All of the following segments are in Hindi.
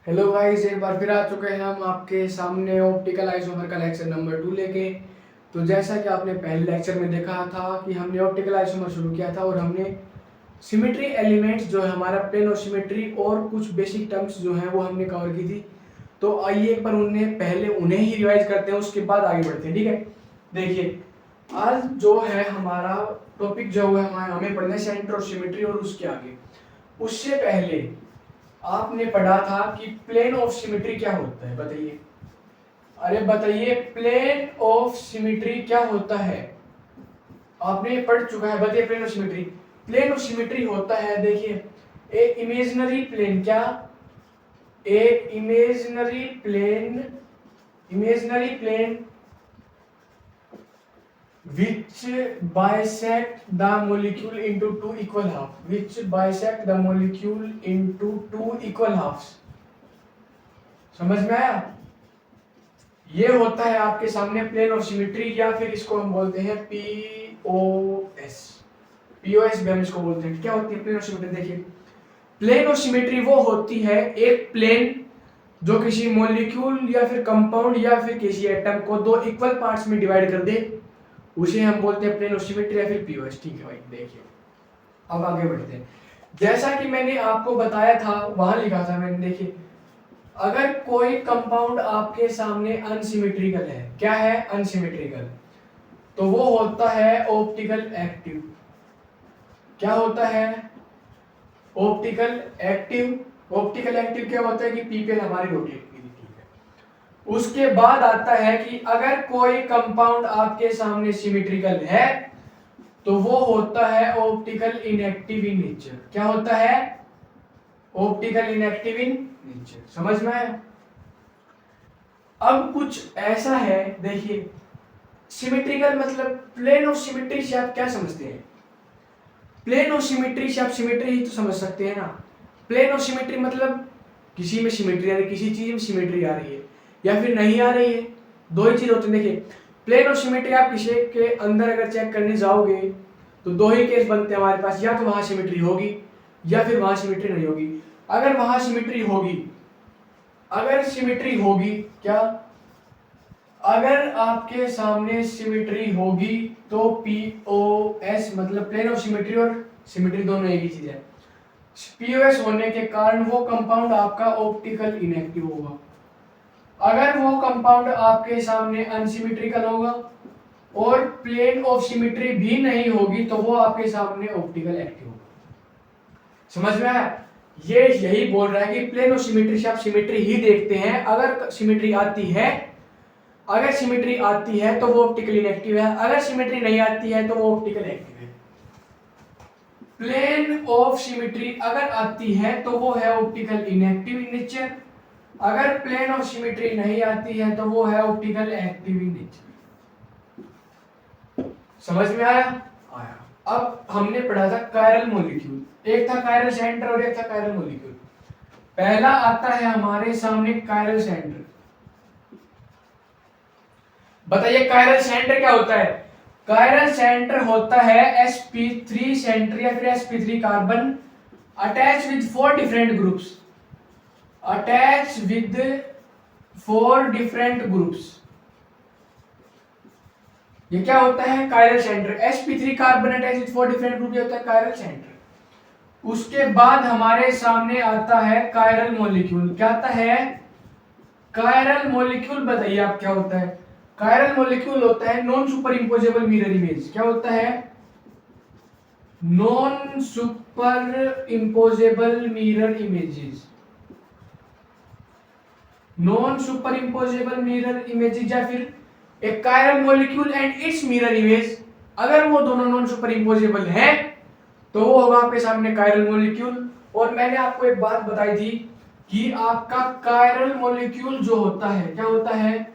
हेलो गाइस, एक बार फिर आ चुके हैं हम आपके सामने ऑप्टिकल आइसोमर का लेक्चर नंबर 2 लेके। तो जैसा कि आपने पहले लेक्चर में देखा था कि हमने ऑप्टिकल आइसोमर शुरू किया था और हमने सिमेट्री एलिमेंट्स जो है हमारा प्लेन ऑफ सिमेट्री और कुछ बेसिक टर्म्स जो हैं वो हमने कवर की थी। तो आइए एक बार उन्हें ही रिवाइज करते हैं, उसके बाद आगे बढ़ते हैं। ठीक है, देखिए आज जो है हमारा टॉपिक जो है हमें पढ़ना है सेंटर ऑफ सिमेट्री और उसके आगे। उससे पहले आपने पढ़ा था कि प्लेन ऑफ सिमेट्री क्या होता है, बताइए। अरे बताइए, प्लेन ऑफ सिमेट्री क्या होता है? आपने पढ़ चुका है, बताइए। प्लेन ऑफ सिमेट्री होता है, देखिए, ए इमेजिनरी प्लेन। क्या? A imaginary plane which bisect the molecule into two equal halves। समझ में आया? ये होता है आपके सामने प्लेन ऑफ सिमेट्री, या फिर इसको हम बोलते हैं पीओएस। पीओएस भी हम इसको बोलते हैं। क्या होती है प्लेन ऑफ सिमेट्री? देखिए, प्लेन ऑफ सिमेट्री वो होती है एक प्लेन जो किसी मॉलिक्यूल या फिर कंपाउंड या फिर किसी एटम को दो इक्वल पार्ट्स में डिवाइड कर दे, उसे हम बोलते हैं प्लेन ऑफ सिमेट्री या फिर पीओएस। ठीक है भाई, देखिए अब आगे बढ़ते हैं। जैसा कि मैंने आपको बताया था, वहां लिखा था मैंने, देखिए, अगर कोई कंपाउंड आपके सामने अनसिमेट्रिकल है, क्या है? अनसिमेट्रिकल, तो वो होता है ऑप्टिकल एक्टिव। क्या होता है? Optical active. ऑप्टिकल एक्टिव क्या होता है कि पीपीएल हमारी रोटेट की थी। ठीक है, उसके बाद आता है कि अगर कोई कंपाउंड आपके सामने सिमेट्रिकल है तो वो होता है ऑप्टिकल इनएक्टिव इन नेचर। क्या होता है? Optical inactive in nature. समझ में आया? अब कुछ ऐसा है, देखिए, सिमेट्रिकल मतलब प्लेन ऑफ सिमेट्री से आप क्या समझते हैं? प्लेन ऑफ सिमेट्री से आप सिमेट्री ही तो समझ सकते हैं ना। प्लेन ऑफ सिमेट्री मतलब किसी में सिमेट्री आ रही है, किसी चीज में सिमेट्री आ रही है या फिर नहीं आ रही है, दो ही चीज होती है। देखिए, प्लेन ऑफ सिमेट्री आप किसी के अंदर अगर चेक करने जाओगे तो दो ही केस बनते हैं हमारे पास, या तो वहां सिमेट्री होगी या फिर वहां सिमेट्री नहीं होगी। अगर वहां सिमेट्री होगी, अगर सिमेट्री होगी, क्या? अगर आपके सामने सिमेट्री होगी तो पीओएस मतलब प्लेन ऑफ सिमेट्री और सिमेट्री दोनों एक ही चीज है। पीओएस होने के कारण वो कंपाउंड आपका ऑप्टिकल इनएक्टिव होगा। अगर वो कंपाउंड आपके सामने अनसिमेट्रिकल होगा और प्लेन ऑफ सिमेट्री भी नहीं होगी तो वो आपके सामने ऑप्टिकल एक्टिव होगा। समझ में आया? ये यही बोल रहा है कि प्लेन ऑफ सिमेट्री से आप सिमेट्री ही देखते हैं। अगर सिमेट्री आती है तो वो ऑप्टिकल इनएक्टिव है, अगर सिमेट्री नहीं आती है तो वो ऑप्टिकल एक्टिव है। प्लेन ऑफ सिमेट्री अगर आती है तो वो है ऑप्टिकल इनएक्टिव इन नेचर, अगर प्लेन ऑफ सिमेट्री नहीं आती है तो वो है ऑप्टिकल एक्टिव इन नेचर। समझ में आया? अब हमने पढ़ा था कायरल मॉलिक्यूल, एक था कायरल सेंटर और एक था कायरल मॉलिक्यूल। पहला आता है हमारे सामने कायरल सेंटर। बताइए कायरल सेंटर क्या होता है? कायरल सेंटर होता है sp3 सेंटर या फिर sp3 carbon attach with four different groups. ये क्या होता है? Chiral centre. sp3 carbon attach with four different group, ये होता है कायरल सेंटर। उसके बाद हमारे सामने आता है कायरल मॉलिक्यूल। क्या आता है? Chiral molecule. बताइए आप क्या होता है? कायरल मॉलिक्यूल होता है non superimposable mirror image. क्या होता है? Non superimposable mirror images. Non superimposable mirror images या फिर एक chiral molecule and its mirror image, अगर वो दोनों नॉन सुपर इंपोजेबल हैं तो वो होगा आपके सामने कायरल मॉलिक्यूल। और मैंने आपको एक बात बताई थी कि आपका कायरल मॉलिक्यूल जो होता है, क्या होता है?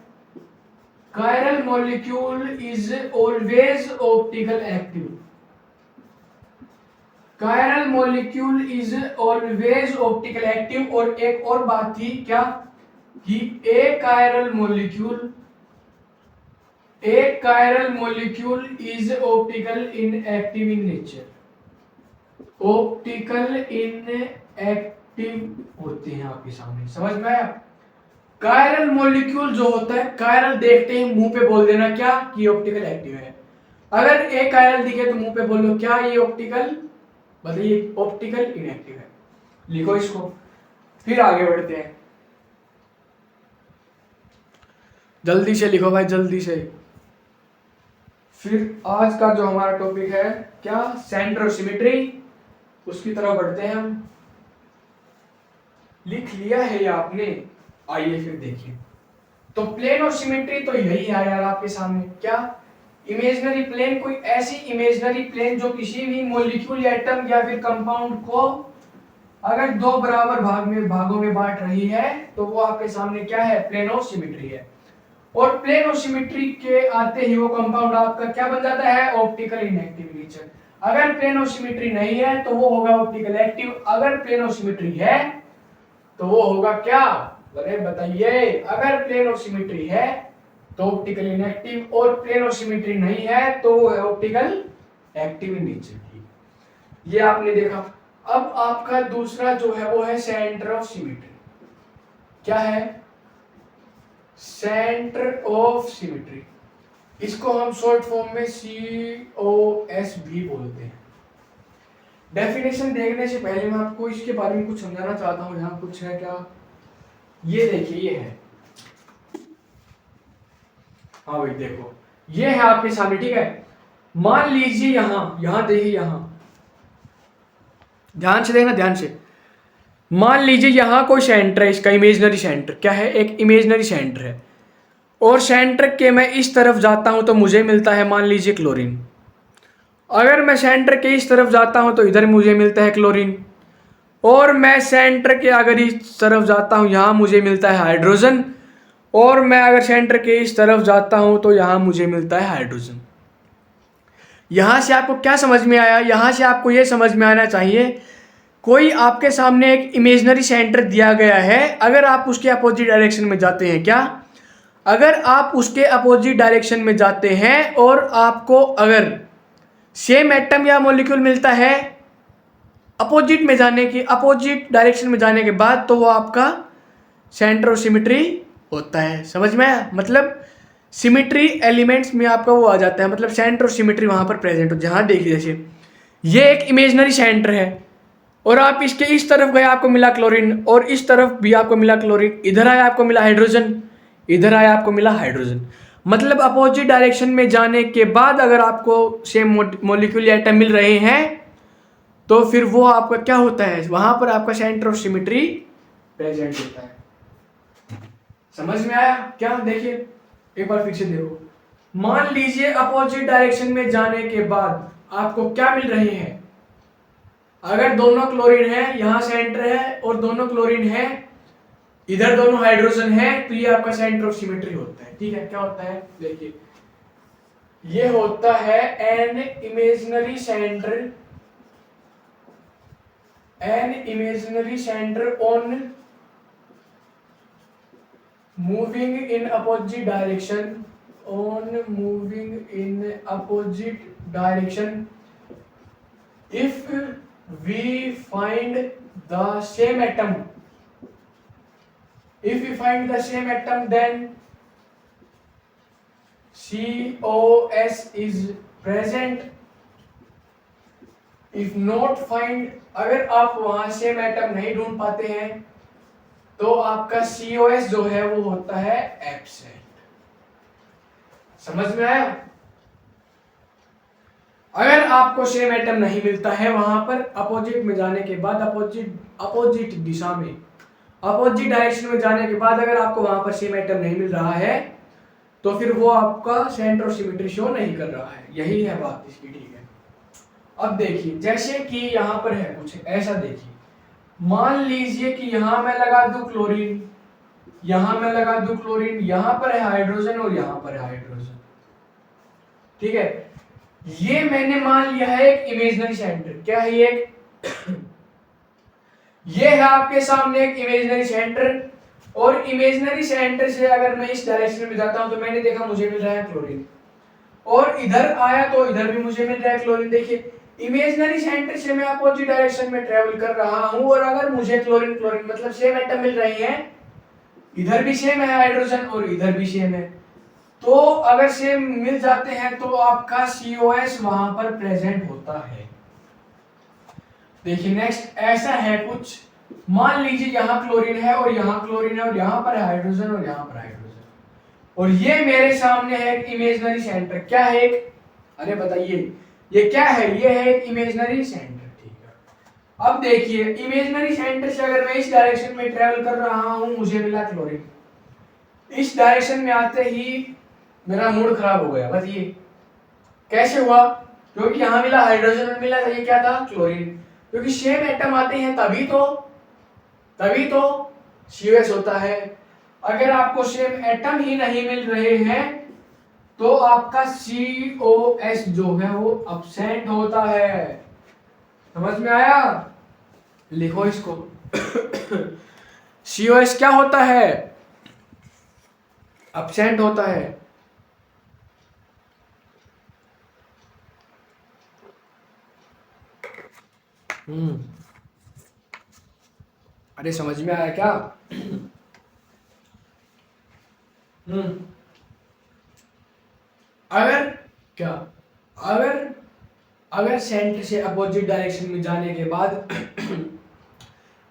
Chiral molecule is always optical active. Chiral molecule is always optical active. और एक और बात थी, क्या? कि एक chiral molecule is optical inactive in nature. Optical inactive active होते हैं आपके सामने। समझ में आया? कायरल मॉलिक्यूल जो होता है, कायरल देखते ही मुंह पे बोल देना क्या कि ऑप्टिकल एक्टिव है। अगर एक कायरल दिखे तो मुंह पे बोलो क्या ये ऑप्टिकल, मतलब ये ऑप्टिकल इनएक्टिव है। लिखो इसको, फिर आगे बढ़ते हैं। जल्दी से लिखो भाई, जल्दी से। फिर आज का जो हमारा टॉपिक है क्या, सेंटर ऑफ सिमेट्री, उसकी तरफ बढ़ते हैं हम। लिख लिया है या आपने? आइए फिर देखिए। तो प्लेन ऑफ सिमेट्री तो यही है यार आपके सामने, क्या, इमेजिनरी प्लेन, कोई ऐसी इमेजिनरी प्लेन जो किसी भी मॉलिक्यूल या एटम या फिर कंपाउंड को अगर दो बराबर भागों में बांट रही है तो वो आपके सामने क्या है, प्लेन ऑफ सिमेट्री है। और प्लेन ऑफ सिमेट्री के आते ही वो कंपाउंड आपका क्या बन जाता है, ऑप्टिकल इनएक्टिव नेचर। अगर प्लेन ऑफ सिमेट्री नहीं है तो वो होगा ऑप्टिकल एक्टिव, अगर प्लेन ऑफ सिमेट्री है तो वो होगा क्या, अरे बताइए। अगर प्लेन ऑफ सिमेट्री है तो ऑप्टिकल इनएक्टिव, और प्लेन ऑफ सिमेट्री नहीं है तो वो है ऑप्टिकल एक्टिव इन नेचर की। ये आपने देखा। अब आपका दूसरा जो है वो है सेंटर ऑफ सिमेट्री। क्या है, सेंटर ऑफ सिमेट्री। इसको हम शॉर्ट फॉर्म में COS भी बोलते हैं। डेफिनेशन देखने से पहले मैं आपको इसके बारे में कुछ समझाना चाहता हूं। यहाँ कुछ है क्या, ये देखिए, ये है, हाँ भाई देखो, ये है आपके सामने, ठीक है। मान लीजिए यहां देखिए, यहां ध्यान से देखना, ध्यान से। मान लीजिए यहां कोई सेंटर है, इसका इमेजिनरी सेंटर क्या है, एक इमेजिनरी सेंटर है, और सेंटर के मैं इस तरफ जाता हूं तो मुझे मिलता है मान लीजिए क्लोरीन। अगर मैं सेंटर के इस तरफ जाता हूं तो इधर मुझे मिलता है क्लोरीन, और मैं सेंटर के अगर इस तरफ जाता हूं यहां मुझे मिलता है हाइड्रोजन, और मैं अगर सेंटर के इस तरफ जाता हूं तो यहां मुझे मिलता है हाइड्रोजन। यहां से आपको क्या समझ में आया, यहां से आपको यह समझ में आना चाहिए, कोई आपके सामने एक इमेजिनरी सेंटर दिया गया है, अगर आप उसके अपोजिट डायरेक्शन में जाते हैं, क्या, अगर आप उसके अपोजिट डायरेक्शन में जाते हैं और आपको अगर सेम एटम या मॉलिक्यूल मिलता है अपोजिट डायरेक्शन में जाने के बाद, तो वो आपका सेंटर ऑफ सिमेट्री होता है। समझ में आया? मतलब सिमेट्री एलिमेंट्स में आपका वो आ जाता है, मतलब सेंटर ऑफ सिमेट्री वहां पर प्रेजेंट हो। जहां देखिए जैसे ये एक इमेजिनरी सेंटर है, और आप इसके इस तरफ गए आपको मिला क्लोरीन, और इस तरफ भी आपको मिला क्लोरीन, इधर आया आपको मिला हाइड्रोजन, इधर आया आपको मिला हाइड्रोजन। मतलब अपोजिट डायरेक्शन में जाने के बाद अगर आपको सेम मॉलिक्यूल या एटम मिल रहे हैं तो फिर वो आपका क्या होता है, वहां पर आपका सेंटर ऑफ सिमेट्री प्रेजेंट होता है। समझ में आया क्या? देखिए एक बार फिर से देखो। मान लीजिए अपोजिट डायरेक्शन में जाने के बाद आपको क्या मिल रहे हैं, अगर दोनों क्लोरीन है, यहां सेंटर है और दोनों क्लोरीन है, इधर दोनों हाइड्रोजन है, तो ये आपका सेंटर ऑफ सिमेट्री होता है। ठीक है, क्या होता है देखिए, ये होता है an imaginary centre on moving in opposite direction if we find the same atom then COS is present. if not find, अगर आप वहां सेम एटम नहीं ढूंढ पाते हैं तो आपका COS जो है वो होता है एब्सेंट। समझ में आया? अगर आपको सेम एटम नहीं मिलता है वहां पर अपोजिट में जाने के बाद, अपोजिट दिशा में, अपोजिट डायरेक्शन में जाने के बाद अगर आपको वहां पर सेम एटम नहीं मिल रहा है तो फिर वो आपका सेंटर ऑफ सिमेट्री शो नहीं कर रहा है। यही है बात इसकी, ठीक है। अब देखिए जैसे कि यहां पर है कुछ ऐसा, देखिए मान लीजिए कि यहां मैं लगा दूं क्लोरीन, यहां मैं लगा दूं क्लोरीन, यहां पर है हाइड्रोजन और यहां पर है हाइड्रोजन, ठीक है। ये मैंने मान लिया है एक इमेजिनरी सेंटर। क्या है ये? ये है आपके सामने एक इमेजिनरी सेंटर, और इमेजिनरी सेंटर से अगर मैं इस डायरेक्शन में जाता हूं तो मैंने देखा मुझे मिल रहा है क्लोरीन, और इधर आया तो इधर भी मुझे मिल रहा है क्लोरीन। देखिए इमेजिनरी सेंटर से मैं अपोजिट डायरेक्शन में ट्रेवल कर रहा हूं और अगर मुझे क्लोरीन क्लोरीन मतलब सेम एटम मिल रही हैं, इधर भी सेम है हाइड्रोजन और इधर भी सेम है, तो अगर सेम मिल जाते हैं तो आपका COS वहां पर प्रेजेंट होता है। देखिए नेक्स्ट ऐसा है कुछ, मान लीजिए यहाँ क्लोरीन है और यहाँ क्लोरीन है और यहाँ पर हाइड्रोजन और यहाँ पर हाइड्रोजन, और ये मेरे सामने है एक इमेजिनरी सेंटर। क्या है एक, अरे बताइए ये क्या है, ये है एक इमेजिनरी सेंटर, ठीक है। अब देखिए इमेजिनरी सेंटर से अगर मैं इस डायरेक्शन में ट्रेवल कर रहा हूं, मुझे मिला क्लोरीन, इस डायरेक्शन में आते ही मेरा मूड खराब हो गया। बताइए कैसे हुआ, क्योंकि यहाँ मिला हाइड्रोजन और मिला ये क्या था, क्लोरीन, क्योंकि सेम एटम आते हैं तभी तो COS होता है। अगर आपको सेम एटम ही नहीं मिल रहे हैं तो आपका COS जो है वो अब्सेंट होता है। समझ में आया, लिखो इसको COS क्या होता है, अब्सेंट होता है। अरे समझ में आया क्या? अगर क्या, अगर सेंटर से अपोजिट डायरेक्शन में जाने के बाद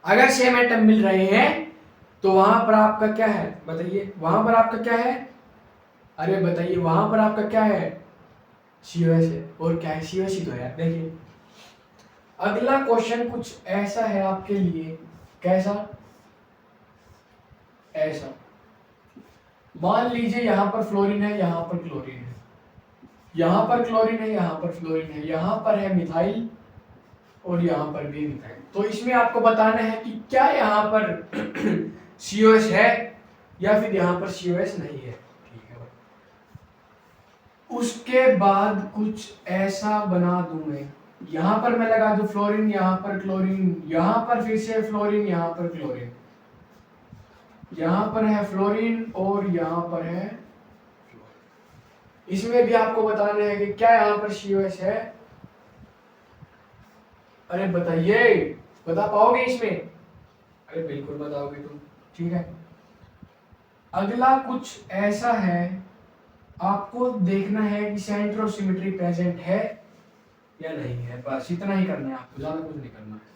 अगर सेम एटम मिल रहे हैं तो वहां पर आपका क्या है, बताइए वहां पर आपका क्या है, अरे बताइए वहां पर आपका क्या है, COS है। और क्या है, COS ही तो है। देखिए अगला क्वेश्चन कुछ ऐसा है आपके लिए, कैसा, ऐसा मान लीजिए यहाँ पर फ्लोरीन है, यहाँ पर क्लोरीन है, यहाँ पर क्लोरीन है, यहाँ पर फ्लोरीन है, यहाँ पर है मिथाइल और यहाँ पर भी मिथाइल। तो इसमें आपको बताना है कि क्या यहाँ पर COS है या फिर यहाँ पर COS नहीं है, ठीक है। उसके बाद कुछ ऐसा बना दूं मैं, यहाँ पर मैं लगा दूं फ्लोरीन, यहाँ पर क्लोरीन, यहाँ पर फिर से फ्लोरीन, यहाँ पर क्लोरीन, यहाँ पर है फ्लोरीन और यहाँ पर है, इसमें भी आपको बताना है कि क्या यहाँ पर COS है। अरे बताइए, बता पाओगे इसमें? अरे बिल्कुल बताओगे तुम, ठीक है। अगला कुछ ऐसा है, आपको देखना है कि सेंटर ऑफ सिमेट्री प्रेजेंट है या नहीं है, बस इतना ही करना है आपको, ज्यादा कुछ नहीं करना है।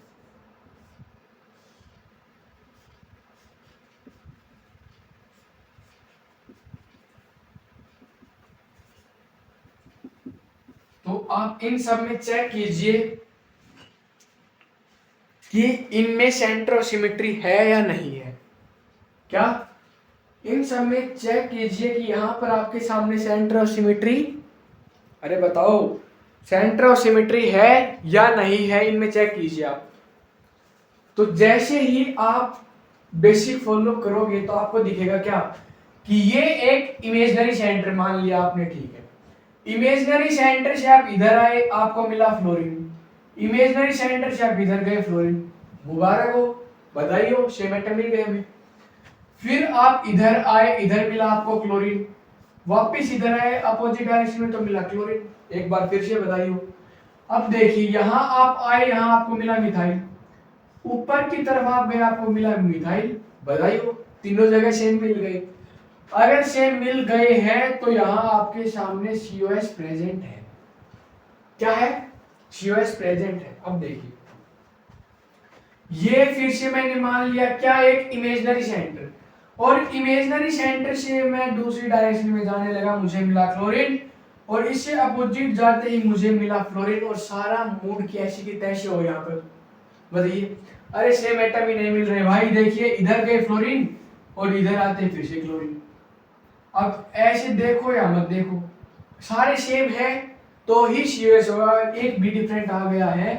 तो आप इन सब में चेक कीजिए कि इनमें सेंटर ऑफ सिमेट्री है या नहीं है। क्या, इन सब में चेक कीजिए कि यहां पर आपके सामने सेंटर ऑफ सिमेट्री, अरे बताओ सेंटर ऑफ सिमेट्री है या नहीं है, इनमें चेक कीजिए आप। तो जैसे ही आप बेसिक फॉलो करोगे तो आपको दिखेगा क्या कि ये एक इमेजिनरी सेंटर मान लिया आपने, ठीक है। इमेजिनरी सेंटर से आप इधर आए, आपको मिला फ्लोरीन, इमेजिनरी सेंटर से आप इधर गए फ्लोरीन, मुबारक हो, बधाई हो, सेम एटम मिल गए हमें। फिर आप इधर आए, इधर मिला आपको क्लोरीन, वापस इधर आए अपोजिट डायरेक्शन में तो मिला क्लोरीन, एक बार फिर से बधाई हो। अब देखिए यहां आप आए, यहां आपको मिला मिथाइल, ऊपर की तरफ आप गए, आपको मिला मिथाइल, बधाई हो, तीनों जगह सेम मिल गए। अगर सेम मिल गए हैं तो यहां आपके सामने COS प्रेजेंट है। क्या है, COS प्रेजेंट है। अब देखिए ये फिर से मैंने मान लिया क्या, एक इमेजिनरी सेंटर, और इमेजिनरी सेंटर से मैं दूसरी डायरेक्शन में जाने लगा, मुझे मिला क्लोरीन, और इससे अपोजिट जाते ही मुझे मिला फ्लोरीन, और सारा मूड कैसे की तैसे हो यहाँ पर, बताइए। अरे सेम एटम ही नहीं मिल रहे भाई, देखिए इधर गए फ्लोरीन और इधर आते फिर से क्लोरीन। अब ऐसे देखो या मत देखो, सारे सेम है तो ही COS होगा, एक भी डिफरेंट आ गया है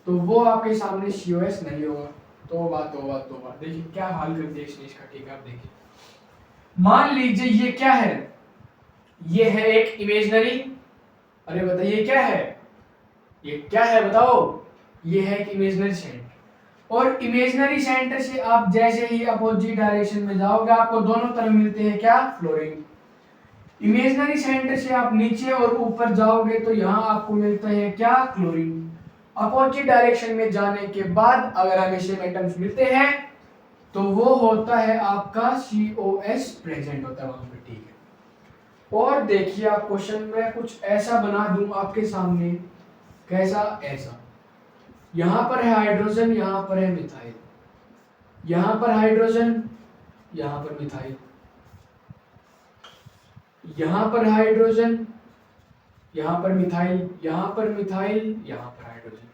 तो वो आपके सामने COS नहीं होगा। तौबा तौबा तौबा, देखिए क्या हाल कर दिया इसने इसका, ठीक है। आप देखिए मान लीजिए ये क्या है, ये है एक इमेजिनरी, अरे बताइए क्या है, ये क्या है बताओ, ये है एक इमेजिनरी सेंटर, और इमेजिनरी सेंटर से आप जैसे ही अपोजिट डायरेक्शन में जाओगे आपको दोनों तरफ मिलते हैं क्या, फ्लोरीन। इमेजिनरी सेंटर से आप नीचे और ऊपर जाओगे तो यहाँ आपको मिलता है क्या, क्लोरीन। अपोजिट डायरेक्शन में जाने के बाद अगर हमें सेम एटम्स मिलते हैं तो वो होता है आपका COS प्रेजेंट होता है वहां पे, ठीक है। और देखिए आप क्वेश्चन में कुछ ऐसा बना दूं आपके सामने, कैसा, ऐसा। यहां पर है हाइड्रोजन, यहां पर है मिथाइल, यहां पर हाइड्रोजन, यहां पर मिथाइल, यहां पर हाइड्रोजन, यहां पर मिथाइल, यहां पर मिथाइल, यहां पर हाइड्रोजन।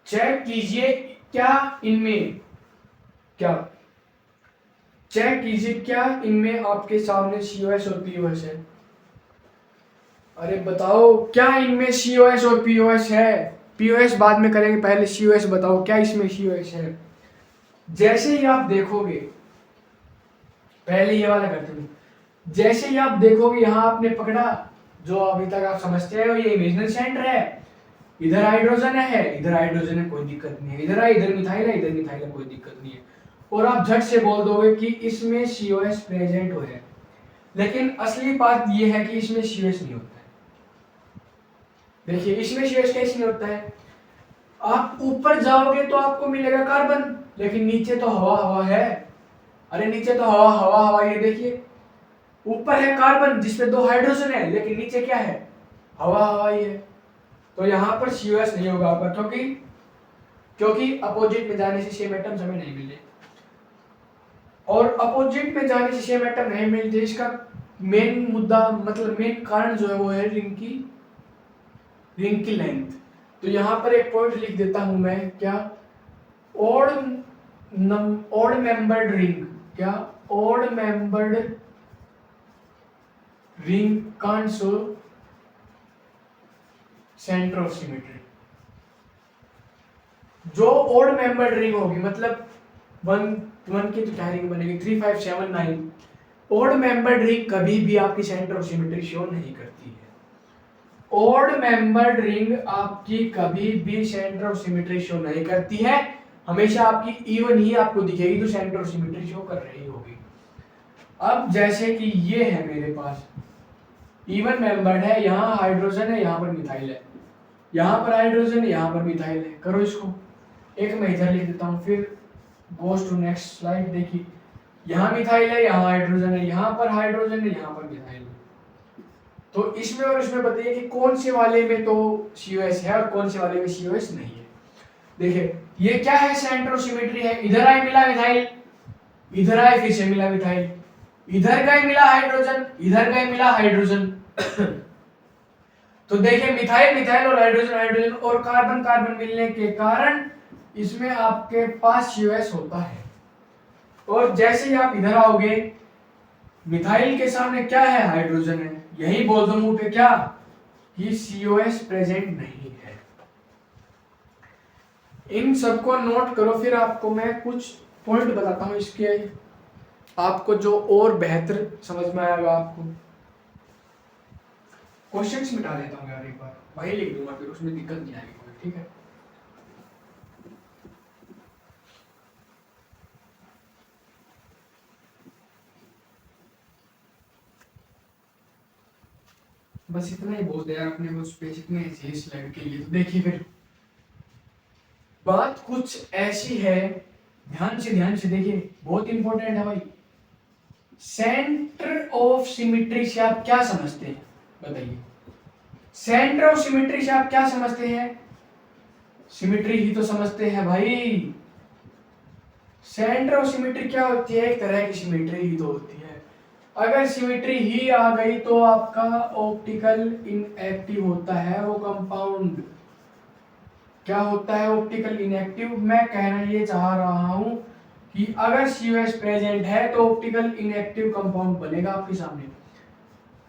चेक कीजिए क्या इनमें, क्या चेक कीजिए क्या इनमें आपके सामने COS और POS है। अरे बताओ क्या इनमें COS और POS है। POS बाद में करेंगे, पहले COS बताओ क्या इसमें COS है। जैसे ही आप देखोगे, पहले ये वाला करते हैं, जैसे ही आप देखोगे यहाँ आपने पकड़ा, जो अभी तक आप समझते हैं ये इमेजिनरी सेंटर है, इधर हाइड्रोजन है, इधर हाइड्रोजन है, कोई दिक्कत नहीं है, इधर है, इधर मिथाइल है, इधर मिथाइल है, कोई दिक्कत नहीं है। और आप झट से बोल दोगे कि इसमें COS प्रेजेंट हो है, लेकिन असली बात ये है कि इसमें COS नहीं होता है। देखिए इसमें COS कैसे नहीं होता है, आप ऊपर जाओगे तो आपको मिलेगा कार्बन, लेकिन नीचे तो हवा हवा है। अरे नीचे तो हवा हवा हवा, ये देखिए ऊपर है कार्बन जिसमें 2 हाइड्रोजन है, लेकिन नीचे क्या है, हवा हवा ही है। तो यहाँ पर COS नहीं होगा आपका, क्योंकि क्योंकि अपोजिट में जाने से सेम एटम्स हमें नहीं मिले, और अपोजिट में जाने से सेम एटम नहीं मिलते, इसका मेन मुद्दा मतलब मेन कारण जो है वो है रिंग की लेंथ। तो यहाँ पर एक पॉइंट लिख देता हूं मैं, क्या, ओड ओड मेंबर्ड रिंग, क्या, odd membered ring can't show centre of symmetry. जो ओड मेंबर्ड रिंग होगी, मतलब वन की तो क्या रिंग बनेगी, 3 5 7 9, ओड मेंबर्ड रिंग कभी भी आपकी सेंटर ऑफ सिमेट्री शो नहीं करती है। ओड मेंबर्ड रिंग आपकी कभी भी सेंटर ऑफ सिमेट्री शो नहीं करती है, हमेशा आपकी इवन ही आपको दिखेगी तो सेंटर ऑफ सिमेट्री शो कर रही होगी। अब जैसे कि ये है मेरे पास इवन मेंबर्ड है, यहाँ हाइड्रोजन है, यहाँ पर मिथाइल है, यहाँ पर हाइड्रोजन है, यहाँ पर मिथाइल है। करो इसको, एक मैं इधर लिख देता हूँ, फिर गोस टू नेक्स्ट स्लाइड। देखिए यहाँ मिथाइल है, यहाँ हाइड्रोजन है, यहाँ पर हाइड्रोजन है, यहाँ पर मिथाइल है। तो इसमें और इसमें बताइए कि कौन से वाले में तो COS है और कौन से वाले में COS नहीं है। देखिए ये क्या है, सेंटर ऑफ सिमेट्री है, इधर आए मिला मिथाइल, इधर आए फिर से मिला मिथाइल, इधर गए मिला हाइड्रोजन, इधर गए मिला हाइड्रोजन। तो देखिए मिथाइल मिथाइल और हाइड्रोजन हाइड्रोजन और कार्बन कार्बन मिलने के कारण इसमें आपके पास COS होता है। और जैसे ही आप इधर आओगे, मिथाइल के सामने क्या है, हाइड्रोजन है, यही बोल दो मुंह पे क्या, कि COS प्रेजेंट नहीं है। इन सबको नोट करो, फिर आपको मैं कुछ पॉइंट बताता हूं इसके, आपको जो और बेहतर समझ में आएगा। आपको क्वेश्चंस मिटा देता हूं यार, एक बार वही लिख दूंगा, फिर उसमें दिक्कत नहीं आएगी कोई, ठीक है। बस इतना ही बहुत है यार अपने को बेसिक में इस स्लाइड के लिए। तो देखिए फिर बात कुछ ऐसी है, ध्यान से देखिए, बहुत इंपॉर्टेंट है भाई। सेंटर ऑफ सिमेट्री से आप क्या समझते हैं, बताइए। सेंटर ऑफ सिमेट्री से आप क्या समझते हैं, सिमेट्री ही तो समझते हैं भाई। सेंटर ऑफ सिमेट्री क्या होती है, एक तरह की सिमेट्री ही तो होती है। अगर सिमेट्री ही आ गई तो आपका ऑप्टिकल इनएक्टिव होता है वो कंपाउंड। क्या होता है, ऑप्टिकल इनएक्टिव। मैं कहना ये चाह रहा हूं कि अगर COS प्रेजेंट है तो ऑप्टिकल इनएक्टिव कंपाउंड बनेगा आपके सामने,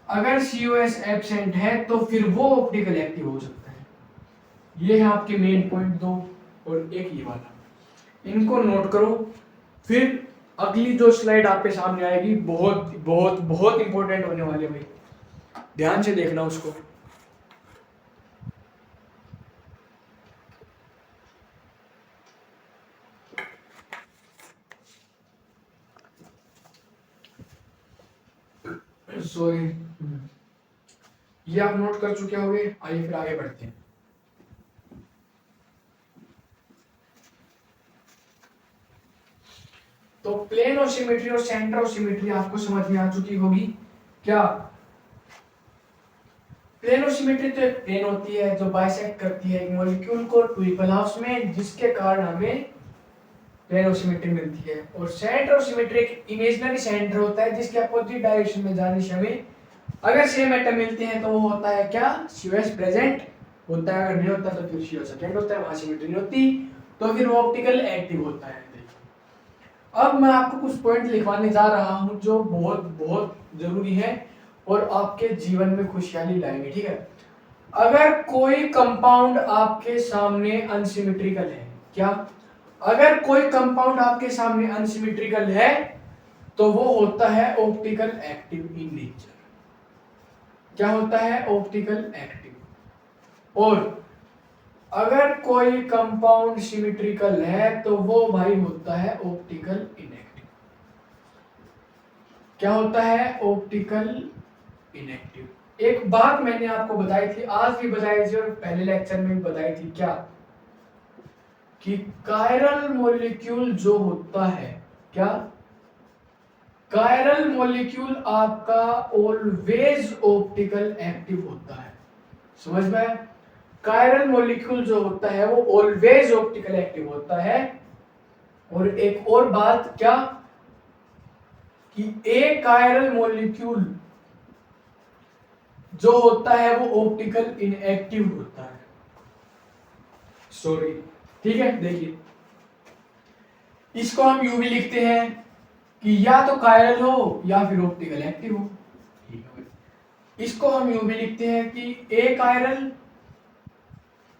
अगर COS एब्सेंट है तो फिर वो ऑप्टिकल एक्टिव हो सकता है। ये है आपके मेन पॉइंट दो, और एक ये वाला, इनको नोट करो। फिर अगली जो स्लाइड आपके सामने आएगी बहुत बहुत बहुत इंपॉर्टेंट होने वाली है भाई, ध्यान से देखना उसको। सॉरी, ये आप नोट कर चुके होंगे। आइए फिर आगे बढ़ते हैं। तो प्लेन ऑफ सिमेट्री और सेंटर ऑफ सिमेट्री आपको समझ में आ चुकी होगी। क्या प्लेन ऑफ सिमेट्री तो एक प्लेन होती है जो बाइसेक्ट करती है एक मॉलिक्यूल को टू इक्वल हाफ्स में, जिसके कारण हमें प्लेन ऑफ सिमेट्री मिलती है। और सेंटर ऑफ सिमेट्री एक इमेजिनरी सेंटर होता है जिसके अपोजिट डायरेक्शन में जाने से हमें अगर सेम एटम मिलते हैं तो वो होता है क्या, COS प्रेजेंट होता है। अगर नहीं होता तो फिर CO सेकेंड होता है, वहां सिमेट्री नहीं होती, तो फिर वो ऑप्टिकल एक्टिव होता है। अब मैं आपको कुछ पॉइंट लिखवाने जा रहा हूं जो बहुत बहुत जरूरी है और आपके जीवन में खुशहाली लाएंगे, ठीक है। अगर कोई कंपाउंड आपके सामने अनसिमेट्रिकल है, क्या अगर कोई कंपाउंड आपके सामने अनसिमेट्रिकल है तो वो होता है ऑप्टिकल एक्टिव इन नेचर। क्या होता है, ऑप्टिकल एक्टिव। और अगर कोई कंपाउंड सिमेट्रिकल है तो वो भाई होता है ऑप्टिकल इनएक्टिव। क्या होता है, ऑप्टिकल इनएक्टिव। एक बात मैंने आपको बताई थी, आज भी बताई थी और पहले लेक्चर में भी बताई थी, क्या कि कायरल मॉलिक्यूल जो होता है, क्या कायरल मॉलिक्यूल आपका ऑलवेज ऑप्टिकल एक्टिव होता है। समझ में आया? कायरल मॉलिक्यूल जो होता है वो ऑलवेज ऑप्टिकल एक्टिव होता है। और एक और बात, क्या कि ए कायरल मॉलिक्यूल जो होता है वो ऑप्टिकल इनएक्टिव होता है। सॉरी, ठीक है। देखिए इसको हम यू भी लिखते हैं कि या तो कायरल हो या फिर ऑप्टिकल एक्टिव हो, ठीक है। इसको हम यू भी लिखते हैं कि ए कायरल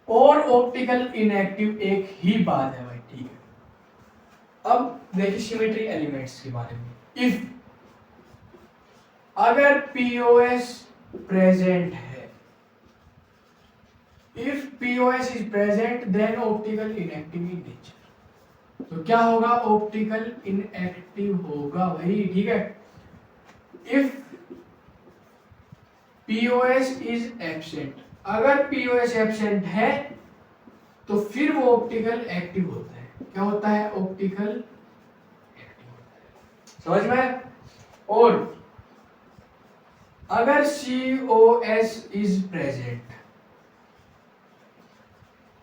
और ऑप्टिकल इनएक्टिव एक ही बात है भाई, ठीक है। अब देखिए सिमेट्री एलिमेंट्स के बारे में। इफ अगर POS प्रेजेंट है, if POS is present then optical inactive in nature. तो क्या होगा, ऑप्टिकल इनएक्टिव होगा भाई, ठीक है। इफ POS इज एब्सेंट, अगर POS एब्सेंट है तो फिर वो ऑप्टिकल एक्टिव होता है। क्या होता है, ऑप्टिकल एक्टिव होता है। समझ में? और अगर COS इज प्रेजेंट,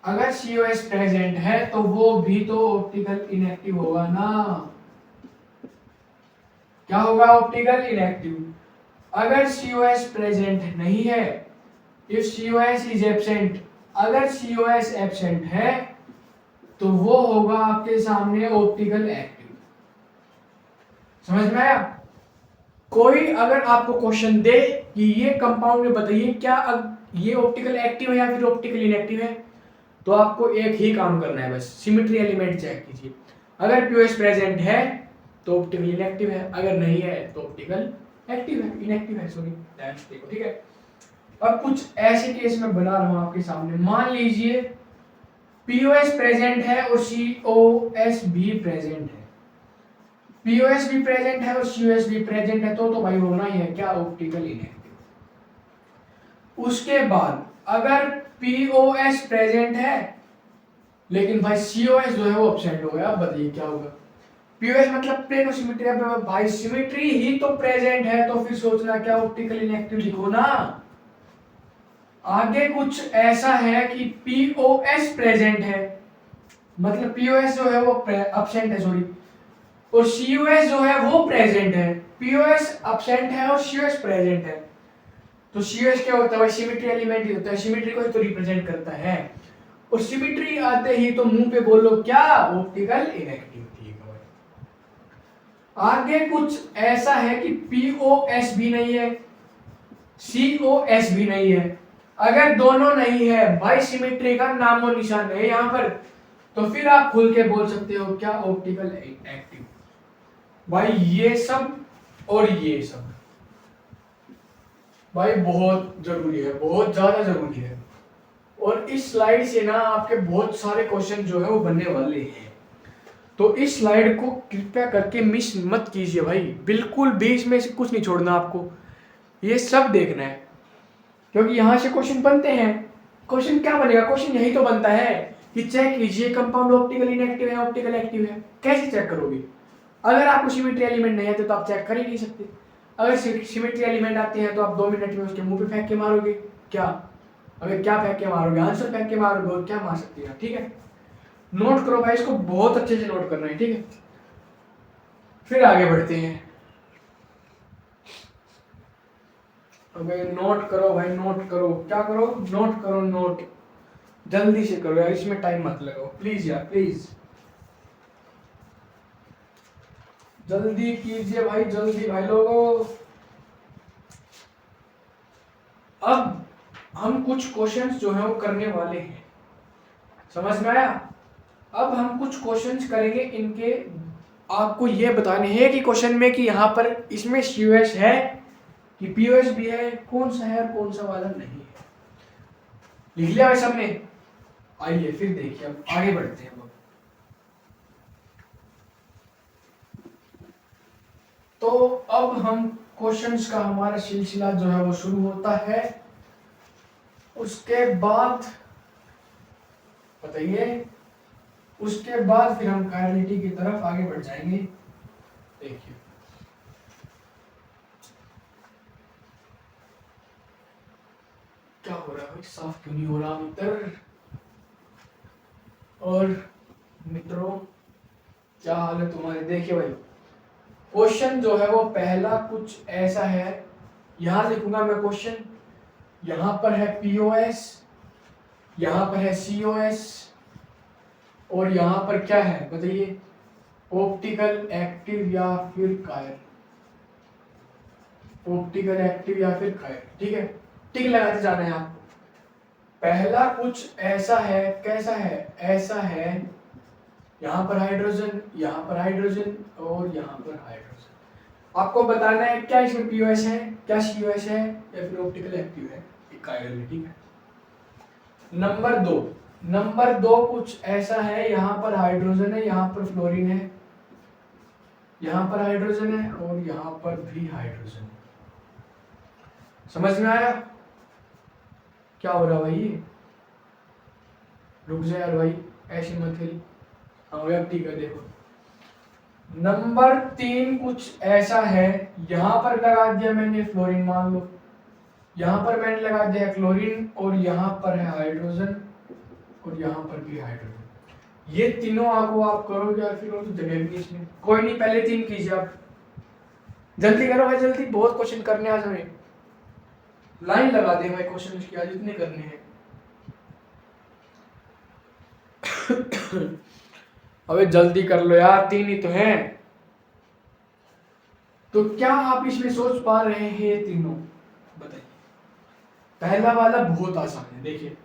अगर COS प्रेजेंट है तो वो भी तो ऑप्टिकल इनएक्टिव होगा ना। क्या होगा, ऑप्टिकल इनएक्टिव। अगर COS प्रेजेंट नहीं है, if COS is absent, अगर COS एब्सेंट है तो वो होगा आपके सामने ऑप्टिकल एक्टिव। समझ में आया? कोई अगर आपको क्वेश्चन दे कि ये कंपाउंड में बताइए क्या ये ऑप्टिकल एक्टिव है या फिर ऑप्टिकल इनएक्टिव है, तो आपको एक ही काम करना है, बस सिमेट्री एलिमेंट चेक कीजिए। अगर POS प्रेजेंट है तो ऑप्टिकल इनएक्टिव है, अगर नहीं है तो ऑप्टिकल एक्टिव है, इनएक्टिव है, सॉरी, देखो, ठीक है। अब कुछ ऐसे केस में बना रहा हूं आपके सामने। मान लीजिए POS प्रेजेंट है और COS भी प्रेजेंट है, POS भी प्रेजेंट है और COS भी प्रेजेंट है, तो भाई होना ही है क्या, ऑप्टिकल इनएक्टिव। उसके बाद अगर POS प्रेजेंट है लेकिन भाई COS जो है वो एब्सेंट हो गया, अब बताइए क्या होगा। POS मतलब प्लेन ऑफ सिमेट्री, भाई सिमेट्री ही तो प्रेजेंट है तो फिर सोचना क्या, ऑप्टिकल इनएक्टिव लिखो ना। आगे कुछ ऐसा है कि POS प्रेजेंट है, मतलब POS जो है वो एब्सेंट है, सॉरी, और COS जो है वो प्रेजेंट है। POS एब्सेंट है और COS प्रेजेंट है, तो COS क्या होता है भाई, सिमेट्री एलिमेंट ही होता है, सिमेट्री को ही तो रिप्रेजेंट करता है। और सिमेट्री आते ही तो मुंह पे बोलो क्या, ऑप्टिकल इनएक्टिव, ठीक है भाई। आगे कुछ ऐसा है कि POS भी नहीं है, COS भी नहीं है। अगर दोनों नहीं है भाई, सिमेट्री का नामो निशान है यहां पर, तो फिर आप खुल के बोल सकते हो क्या, ऑप्टिकल एक्टिव। भाई ये सब और ये सब भाई बहुत जरूरी है, बहुत ज्यादा जरूरी है। और इस स्लाइड से ना आपके बहुत सारे क्वेश्चन जो है वो बनने वाले हैं, तो इस स्लाइड को कृपया करके मिस मत कीजिए भाई, बिल्कुल भी इसमें से कुछ नहीं छोड़ना आपको, ये सब देखना है। क्योंकि यहां से क्वेश्चन बनते हैं। क्वेश्चन क्या बनेगा, क्वेश्चन यही तो बनता है कि चेक कीजिए कंपाउंड ऑप्टिकल इनएक्टिव है ऑप्टिकल एक्टिव है। कैसे चेक करोगे? अगर आपको सिमेट्री एलिमेंट नहीं आते तो आप चेक कर ही नहीं सकते। अगर सिमेट्री एलिमेंट आते हैं तो आप 2 मिनट में उसके मुंह पे फेंक के मारोगे। क्या? अगर क्या फेंक के मारोगे? आंसर फेंक के मारोगे, और क्या मार सकते हैं। ठीक है, नोट करो भाई, इसको बहुत अच्छे से नोट करना है। ठीक है, फिर आगे बढ़ते हैं। अबे नोट करो भाई, नोट करो। क्या करो? नोट करो, नोट जल्दी से करो यार, इसमें टाइम मत लगाओ प्लीज यार, प्लीज जल्दी कीजिए भाई, जल्दी भाई लोगों। अब हम कुछ क्वेश्चंस जो है वो करने वाले हैं, समझ में आया? अब हम कुछ क्वेश्चंस करेंगे, इनके आपको ये बताने हैं कि क्वेश्चन में कि यहाँ पर इसमें COS है कि POS भी है, कौन सा है और कौन सा वाला नहीं है। लिख लिया भाई सबने? आइए फिर देखिए, अब आगे बढ़ते हैं। तो अब हम क्वेश्चंस का हमारा सिलसिला जो है वो शुरू होता है। उसके बाद बताइए, उसके बाद फिर हम कायरलिटी की तरफ आगे बढ़ जाएंगे। देखिए क्या हो रहा है भाई, साफ क्यों नहीं हो रहा मित्र? और मित्रों क्या हाल है तुम्हारे? देखिए भाई, क्वेश्चन जो है वो पहला कुछ ऐसा है, यहां लिखूंगा मैं क्वेश्चन। यहां पर है POS, यहां पर है COS, और यहां पर क्या है बताइए? ऑप्टिकल एक्टिव या फिर कायर। ऑप्टिकल एक्टिव या फिर कायर। ठीक है, टिक लगाते जाना है आपको। पहला कुछ ऐसा है, कैसा है? ऐसा है, यहाँ पर हाइड्रोजन, यहाँ पर हाइड्रोजन और यहाँ पर हाइड्रोजन। आपको बताना है क्या इसमें POS है, क्या COS है या फिर ऑप्टिकल एक्टिव है, कायर में। ठीक है, नंबर दो कुछ ऐसा है, यहाँ पर हाइड्रोजन है, यहाँ पर फ्लोरीन है, यहाँ पर हाइड्रोजन है और यहाँ पर भी हाइड्रोजन है। समझ में आया क्या हो रहा भाई? रुक जा यार भाई, ऐसे मत करी। हाँ ठीक है, देखो नंबर 3 कुछ ऐसा है, यहां पर लगा दिया मैंने फ्लोरीन मान लो, यहां पर मैंने लगा दिया क्लोरीन, और यहां पर है हाइड्रोजन और यहां पर भी हाइड्रोजन। ये तीनों आपको आप करोगे यार, फिर और तो जगह भी इसमें कोई नहीं। पहले 3 कीजिए आप, जल्दी करो भाई, जल्दी, बहुत क्वेश्चन करने आज हमें। लाइन लगा दे भाई क्वेश्चन की, आज इतने करने हैं। अबे जल्दी कर लो यार, 3 ही तो हैं। तो क्या आप इसमें सोच पा रहे हैं तीनों? बताइए। पहला वाला बहुत आसान है, देखिए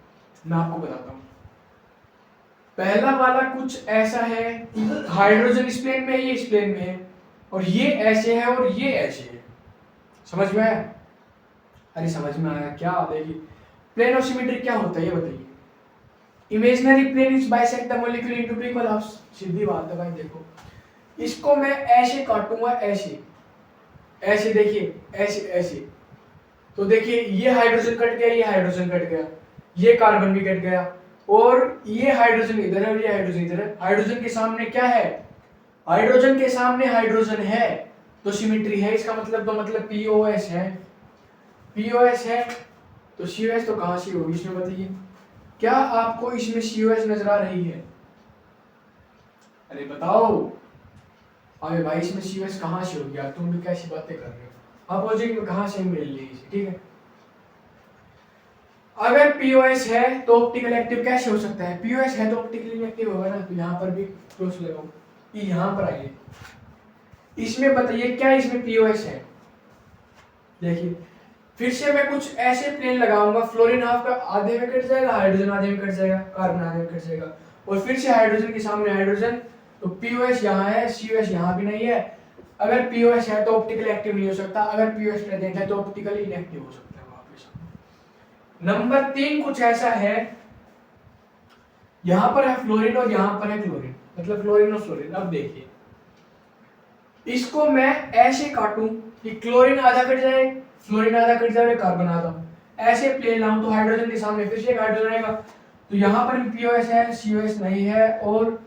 मैं आपको बताता हूं। पहला वाला कुछ ऐसा है कि हाइड्रोजन इस प्लेन में है, ये इस प्लेन में है, और ये ऐसे है और ये ऐसे है। समझ में आया? अरे समझ में आया क्या? देखिए प्लेन ऑफ सिमेट्री क्या होता है ये बताइए। Imaginary plane is bisect the molecule into two equal halves. सीधी बात है भाई, देखो इसको मैं ऐसे काटूंगा, ऐसे ऐसे, देखिए ऐसे ऐसे, तो देखिए ये हाइड्रोजन कट गया, ये हाइड्रोजन कट गया, ये कार्बन भी कट गया, और ये हाइड्रोजन इधर है और ये हाइड्रोजन इधर है। हाइड्रोजन के सामने क्या है? हाइड्रोजन के सामने हाइड्रोजन है तो सिमेट्री है, इसका मतलब तो मतलब POS है। POS है तो COS तो कहां से होगी इसमें बताइए? क्या आपको इसमें COS नजर आ रही है? अरे बताओ। अरे भाई इसमें COS कहां से होगी यार, तुम भी कैसी बातें कर रहे हो? अपोजिट में कहां से मिल रही है? ठीक है, अगर POS है तो ऑप्टिकल एक्टिव कैसे हो सकता है? POS है तो ऑप्टिकली एक्टिव होगा ना। तो यहाँ पर भी क्रॉस लगाओ, ये यहाँ पर आइए, इसमें बताइए क्या इसमें POS है? देखिए फिर से मैं कुछ ऐसे प्लेन लगाऊंगा, फ्लोरीन हाफ का आधे में कट जाएगा, हाइड्रोजन आधे में कट जाएगा, कार्बन आधे में कट जाएगा, और फिर से हाइड्रोजन के सामने हाइड्रोजन, तो POS यहाँ है, COS यहाँ भी नहीं है। अगर POS है तो ऑप्टिकल एक्टिव नहीं हो सकता, अगर POS प्रेजेंट है तो ऑप्टिकली इनएक्टिव हो सकता है वापस। नंबर 3 कुछ ऐसा है, यहां पर है फ्लोरीन और यहां पर है क्लोरीन, मतलब फ्लोरीन और फ्लोरीन। अब देखिए इसको मैं ऐसे काटूं कि क्लोरीन आधा कट जाए, फ्लोरीन आधा कट जाए, कार्बन आधा, ऐसे प्लेन लाऊं तो हाइड्रोजन के सामने फिर से एक हाइड्रोजन आएगा, तो यहाँ पर भी पीओएस है, सीओएस नहीं है, और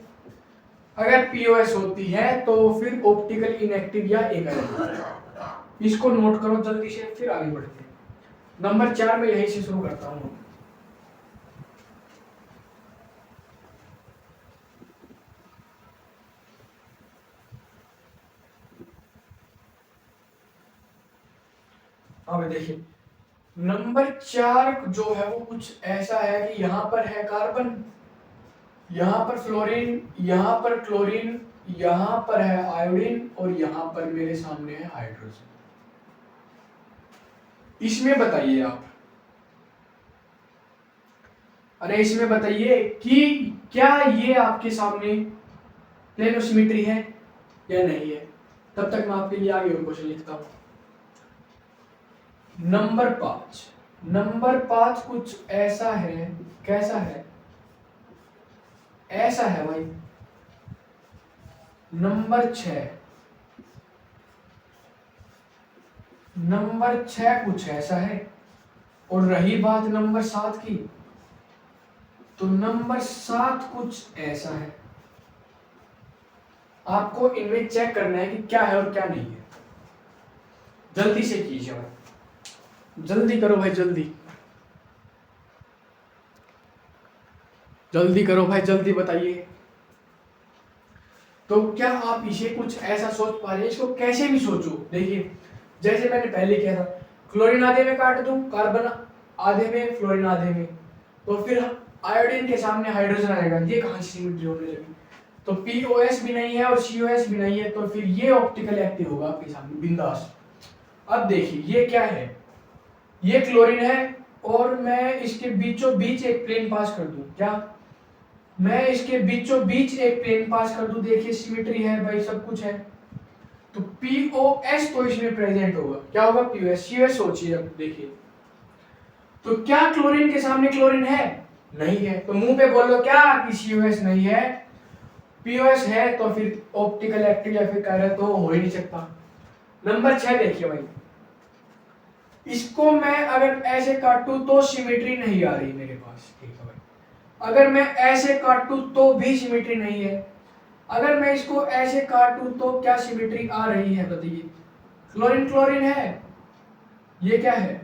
अगर पीओएस होती है तो फिर ऑप्टिकल इनएक्टिव या एक। इसको नोट करो जल्दी से, फिर आगे बढ़ते हैं। नंबर 4 में यही से शुरू करता हूँ। अब देखिए नंबर 4 जो है वो कुछ ऐसा है कि यहाँ पर है कार्बन, यहाँ पर फ्लोरीन, यहाँ पर क्लोरीन, यहाँ पर है आयोडीन, और यहाँ पर मेरे सामने है हाइड्रोजन। इसमें बताइए आप, अरे इसमें बताइए कि क्या ये आपके सामने प्लेन ऑफ सिमेट्री है या नहीं है। तब तक मैं आपके लिए आगे और क्वेश्चन लिखता हूं। नंबर 5 कुछ ऐसा है, कैसा है, ऐसा है भाई। नंबर 6 कुछ ऐसा है। और रही बात नंबर 7 की, तो नंबर 7 कुछ ऐसा है। आपको इनमें चेक करना है कि क्या है और क्या नहीं है। जल्दी से कीजिए भाई, जल्दी करो भाई, जल्दी करो भाई, जल्दी बताइए। तो क्या आप इसे कुछ ऐसा सोच पा रहे हैं? इसको कैसे भी सोचो। देखिए जैसे मैंने पहले किया था, क्लोरीन आधे में काट दूं, कार्बन आधे में, फ्लोरीन आधे में, तो फिर आयोडीन के सामने हाइड्रोजन आएगा। ये कहां से सिमेट्री होने लगी? तो पीओएस भी नहीं है और सीओएस भी नहीं है, तो फिर ये ऑप्टिकल एक्टिव होगा आपके सामने बिंदास। अब देखिए ये क्या है, ये क्लोरीन है, और मैं इसके बीचों बीच एक प्लेन पास कर दूं। क्या मैं इसके बीचों बीच एक प्लेन पास कर दूं? देखिए सिमेट्री है भाई, सब कुछ है। तो पीओएस तो इसमें प्रेजेंट होगा। क्या होगा? पीओएस। सीओएस सोचिए अब देखिए, तो क्या क्लोरीन के सामने क्लोरीन है? नहीं है। तो मुंह पे बोलो क्या कि सीओएस नहीं है, पीओएस है, तो फिर ऑप्टिकल एक्टिव या फिर कायरल तो हो ही नहीं सकता। नंबर 6 देखिए भाई, इसको मैं अगर ऐसे काटूं तो सिमेट्री नहीं आ रही मेरे पास। ठीक है भाई, अगर मैं ऐसे काटूं तो भी सिमेट्री नहीं है। अगर मैं इसको ऐसे काटूं तो क्या सिमेट्री आ रही है? बताइए। क्लोरीन क्लोरीन है, ये क्या है?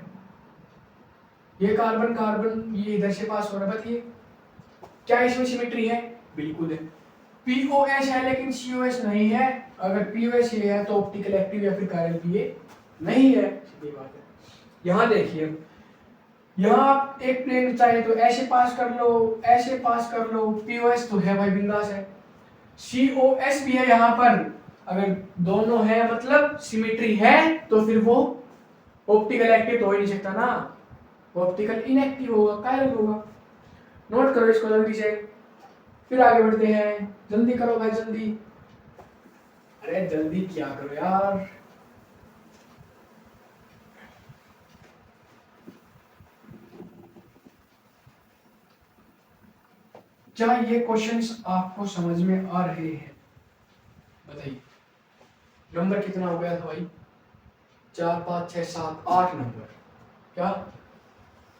ये कार्बन कार्बन, ये इधर से पास हो रहा है। बताइए क्या इसमें सिमेट्री है? बिल्कुल है। पीओएस है लेकिन सीओएस नहीं है। अगर पीओएस ये है तो ऑप्टिकल एक्टिव या फिर कायरल भी ये नहीं है। सीधी बात है। यहाँ देखिए, यहाँ आप एक प्लेन चाहे तो ऐसे पास कर लो, ऐसे पास कर लो, पीओएस तो है भाई, बिंदास है। सीओएस भी है यहाँ पर। अगर दोनों है मतलब सिमेट्री है, तो फिर वो ऑप्टिकल एक्टिव तो हो ही नहीं सकता ना, ऑप्टिकल इनएक्टिव होगा, कायरल होगा। नोट करो इसको जल्दी से, फिर आगे बढ़ते हैं। जल्दी करो भाई, जल्दी। अरे जल्दी क्या करो यार। क्या ये क्वेश्चंस आपको समझ में आ रहे हैं? बताइए। नंबर कितना हो गया था भाई? 4 5 6 7 8 नंबर। क्या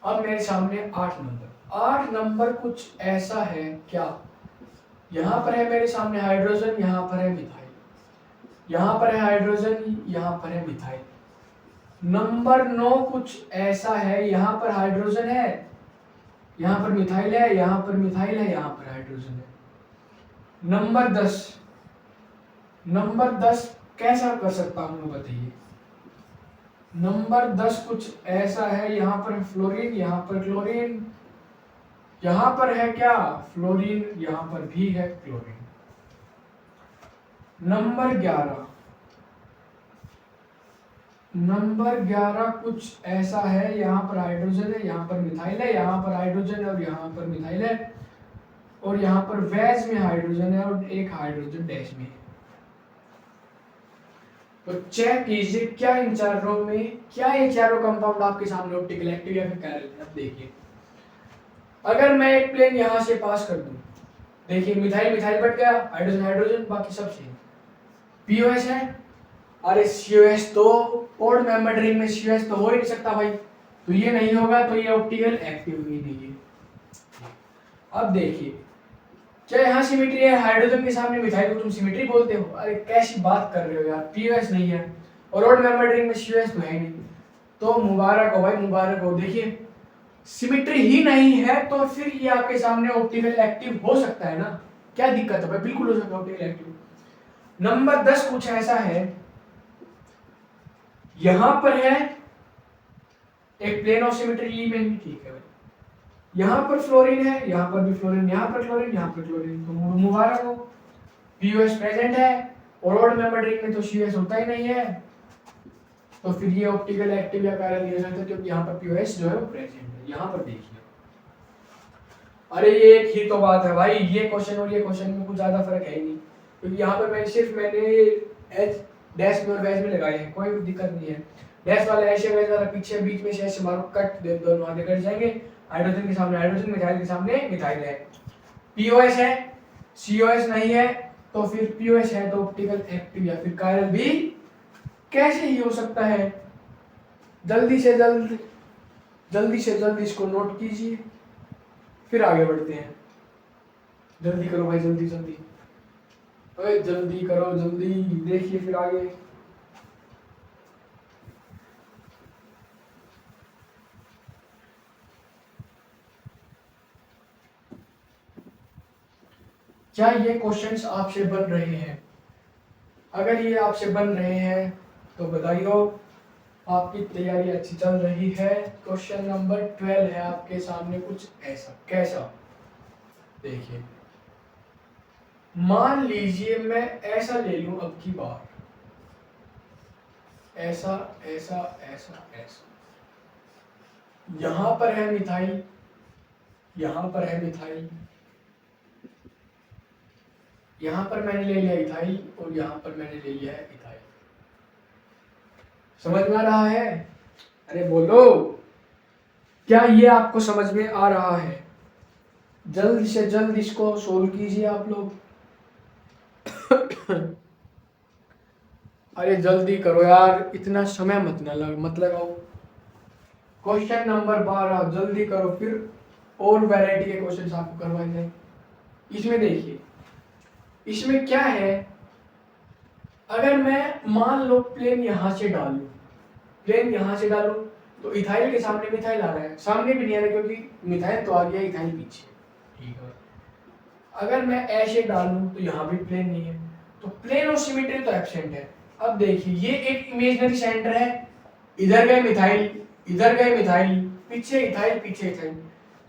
अब मेरे सामने 8 नंबर। 8 नंबर कुछ ऐसा है। क्या यहाँ पर है मेरे सामने हाइड्रोजन, यहाँ पर है मिथाइल, यहाँ पर है हाइड्रोजन, यहाँ पर है मिथाइल। नंबर 9 कुछ ऐसा है, यहाँ पर हाइड्रोजन है, यहाँ पर मिथाइल है, यहाँ पर मिथाइल है, यहाँ पर हाइड्रोजन है। नंबर 10 कैसा कर सकता हूँ बताइए। नंबर 10 कुछ ऐसा है, यहाँ पर फ्लोरीन, यहाँ पर क्लोरीन, यहाँ पर है क्या? फ्लोरीन, यहाँ पर भी है क्लोरीन। नंबर 11 कुछ ऐसा है, यहाँ पर हाइड्रोजन है, यहाँ पर मिथाइल है, यहाँ पर हाइड्रोजन है और यहाँ पर मिथाइल है, और यहाँ पर वैज में हाइड्रोजन है और एक हाइड्रोजन डैश में है। तो चेक कीजिए क्या इन चारों में, क्या ये चारों कंपाउंड आपके सामने ऑप्टिकल एक्टिव या फिर कायरल है? अब देखिए, अगर मैं एक प्लेन यहाँ से पास कर दूं, देखिए मिथाइल मिथाइल बट गया, हाइड्रोजन हाइड्रोजन, बाकी सब सेम। पीओएस है, अरे सीओएस तो ओड मेंबर रिंग में सीओएस तो हो ही नहीं सकता भाई, तो ये नहीं होगा, तो ये ऑप्टिकल एक्टिव ही नहीं है। अब देखिए, क्या यहाँ सिमेट्री है? हाइड्रोजन के सामने मिथाइल को तुम सिमेट्री बोलते हो? अरे कैसी बात कर रहे हो यार, पीओएस नहीं है और रोड मेंबर रिंग में सीओएस तो है ही नहीं। तो मुबारक हो भाई, मुबारक हो। देखिए सिमेट्री ही नहीं है तो फिर ये आपके सामने ऑप्टिकल एक्टिव हो सकता है ना, क्या दिक्कत है भाई? बिल्कुल हो सकता है ऑप्टिकल एक्टिव। नंबर 10 कुछ ऐसा है, यहां पर है एक प्लेन ऑफ सिमेट्री में, ठीक है भाई, यहां पर फ्लोरीन है, यहां पर भी फ्लोरीन, यहां पर क्लोरीन, यहां पर क्लोरीन, तो मुबारक हो, पीओएस प्रेजेंट है। और ऑड मेंबर रिंग में तो सीओएस होता ही नहीं है, तो फिर ये ऑप्टिकल एक्टिव या पैरेलल नहीं हो सकता, क्योंकि यहाँ पर पीओएस जो है वो प्रेजेंट है। यहाँ पर देखिए, अरे ये एक ही तो बात है भाई, ये क्वेश्चन और ये क्वेश्चन में कुछ ज्यादा फर्क है ही नहीं, क्योंकि यहाँ पर मैंने एच डैश में और वैज में लगाए हैं, कोई दिक्कत नहीं है। डैश वाला ऐसे, वैज वाला पीछे, बीच में से ऐसे मारो, कट दे, दोनों आगे कट जाएंगे। हाइड्रोजन के सामने हाइड्रोजन, मिथाइल के सामने मिथाइल है। पीओएस है, सीओएस नहीं है, तो फिर पीओएस है तो ऑप्टिकल एक्टिव या फिर कायरल भी कैसे ही हो सकता है? जल्दी से जल्द इसको नोट कीजिए, फिर आगे बढ़ते हैं। जल्दी करो भाई, जल्दी जल्दी, अरे जल्दी करो, जल्दी देखिए फिर आगे। क्या ये क्वेश्चंस आपसे बन रहे हैं? अगर ये आपसे बन रहे हैं तो बधाई हो, आपकी तैयारी अच्छी चल रही है। क्वेश्चन नंबर 12 है आपके सामने कुछ ऐसा, कैसा? देखिए, मान लीजिए मैं ऐसा ले लूं अब की बार, ऐसा ऐसा ऐसा ऐसा, यहां पर है मिथाइल, यहां पर है मिथाइल, यहां पर मैंने ले लिया इथाइल और यहां पर मैंने ले लिया है इथाइल। समझ में आ रहा है? अरे बोलो, क्या ये आपको समझ में आ रहा है? जल्द से जल्द इसको सोल्व कीजिए आप लोग। अरे जल्दी करो यार, इतना समय मत लगाओ। क्वेश्चन नंबर 12 जल्दी करो, फिर और वैरायटी के क्वेश्चन आपको करवाए जाए। इसमें देखिए, इसमें क्या है, अगर मैं मान लो प्लेन यहां से डालूं, प्लेन यहां से डालूं, तो इथाइल के सामने मिथाइल आ रहा है, सामने भी नहीं आ रहा क्योंकि मिथाइल तो आ गया, इथाइल पीछे, ठीक है। अगर मैं ऐसे डालूं तो यहाँ भी प्लेन नहीं है, तो प्लेन ऑफ सिमेट्री तो एब्सेंट है। अब देखिए, ये एक इमेजिनरी सेंटर है, इधर गए मिथाइल, इधर गए मिथाइल, पीछे इथाइल, पीछे इथाइल,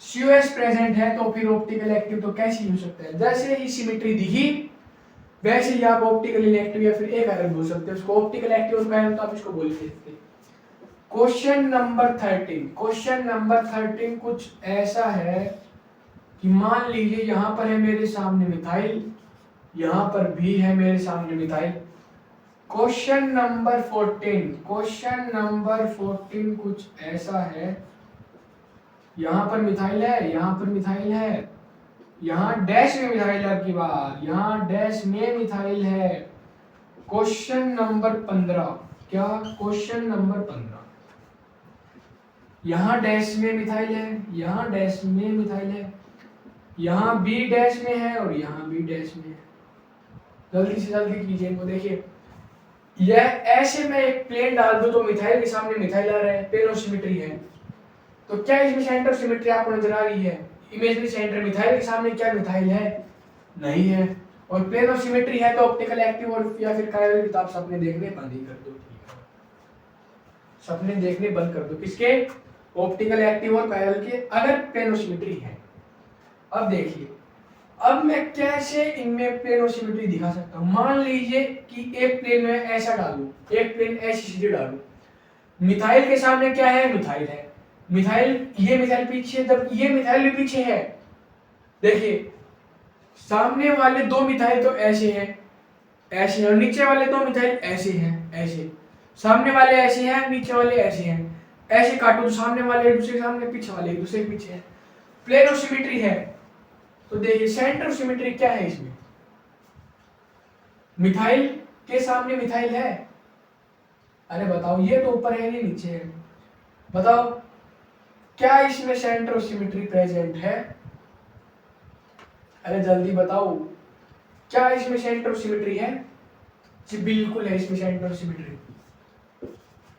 सीओएस प्रेजेंट है, तो फिर ऑप्टिकल एक्टिव तो कैसे हो सकता है? जैसे ही सिमेट्री दिखी वैसे ही आप ऑप्टिकल इनएक्टिव या फिर एक आयरन बोल सकते हैं, उसको ऑप्टिकल एक्टिव और कायरन तो आप इसको बोल सकते हैं। क्वेश्चन नंबर 13, क्वेश्चन नंबर 13 कुछ ऐसा है कि मान लीजिए यहां पर है मेरे सामने मिथाइल, यहां पर भी है मेरे सामने methyl. Question number 14, question number 14 कुछ ऐसा है, यहां पर मिथाइल है, यहां पर मिथाइल है, यहां डैश में मिथाइल है, की बार यहां डैश में मिथाइल है। क्वेश्चन नंबर 15, क्या? क्वेश्चन नंबर 15, यहां डैश में मिथाइल है, यहां डैश में मिथाइल है, यहां बी डैश में है और यहां बी डैश में है। जल्दी से जल्दी कीजिए इनको। देखिए, यह ऐसे में एक प्लेन डाल दो तो मिथाइल के सामने मिथाइल आ रहा है, प्लेन ऑफ सिमेट्री है, तो क्या इसमें सेंटर ऑफ सिमेट्री आपको नजर आ रही है? इमेजिनरी सेंटर मिथाइल के सामने क्या मिथाइल है? नहीं है। और प्लेन ऑफ सिमेट्री है तो ऑप्टिकल एक्टिव और या फिर कायरल की, आप सपने देखने बंद ही कर दो, ठीक है, सपने देखने बंद कर दो। किसके? ऑप्टिकल एक्टिव और कायरल के, अगर प्लेन ऑफ सिमेट्री है। अब देखिए, अब मैं कैसे इनमें प्लेन ऑफ सिमेट्री दिखा सकता हूं? मान लीजिए कि एक प्लेन में ऐसा डालूं, एक प्लेन ऐसी सीधे डालूं, मिथाइल के सामने क्या है? मिथाइल है, मिथाइल, ये मिथाइल पीछे, जब ये मिथाइल भी पीछे है, देखिए सामने वाले दो मिथाइल तो ऐसे हैं, ऐसे, और नीचे वाले दो मिथाइल ऐसे हैं, ऐसे, सामने वाले ऐसे हैं, नीचे वाले ऐसे हैं, ऐसे काटो तो सामने वाले एक दूसरे के सामने, पीछे वाले एक दूसरे के पीछे है, प्लेन ऑफ सिमेट्री है। तो देखिए सेंटर ऑफ सिमेट्री क्या है इसमें? मिथाइल के सामने मिथाइल है, अरे बताओ, ये तो ऊपर है, ये नीचे है, बताओ। क्या इसमें सेंटर ऑफ सिमेट्री प्रेजेंट है? अरे जल्दी बताओ, क्या इसमें सेंटर ऑफ सिमेट्री है? जी बिल्कुल है इसमें सेंटर ऑफ सिमेट्री।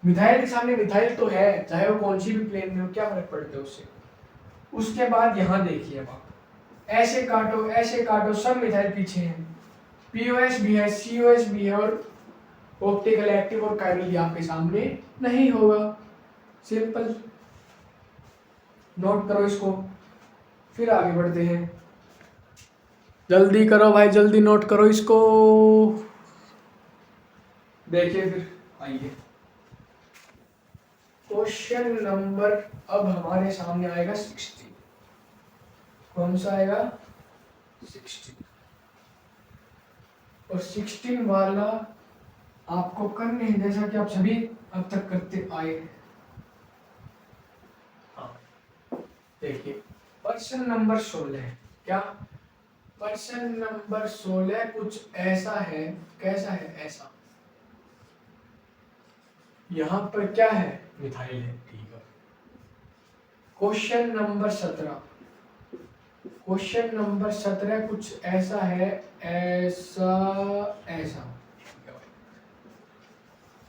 मिथाइल के सामने मिथाइल तो है, चाहे वो कौन सी भी प्लेन में हो, क्या फर्क पड़ता है उससे। उसके बाद यहां देखिए, अब आप ऐसे काटो, सब मिथाइल पीछे हैं। पीओएस भी है, सीओएस भी है, और ऑप्टिकल एक्टिव और कायरल भी आपके सामने नहीं होगा। सिंपल, नोट करो इसको, फिर आगे बढ़ते हैं। जल्दी करो भाई, जल्दी नोट करो इसको। देखिए फिर आइए, क्वेश्चन नंबर अब हमारे सामने आएगा 60। कौन सा आएगा? 60। और 16 वाला आपको करने हैं जैसा कि आप सभी अब तक करते आए हैं। हाँ, देखिए पर्सन नंबर 16 क्या? पर्सन नंबर 16 कुछ ऐसा है। कैसा है? ऐसा। यहां पर क्या है? मिथाइल है, ठीक है। क्वेश्चन नंबर 17, क्वेश्चन नंबर 17 कुछ ऐसा है, ऐसा ऐसा।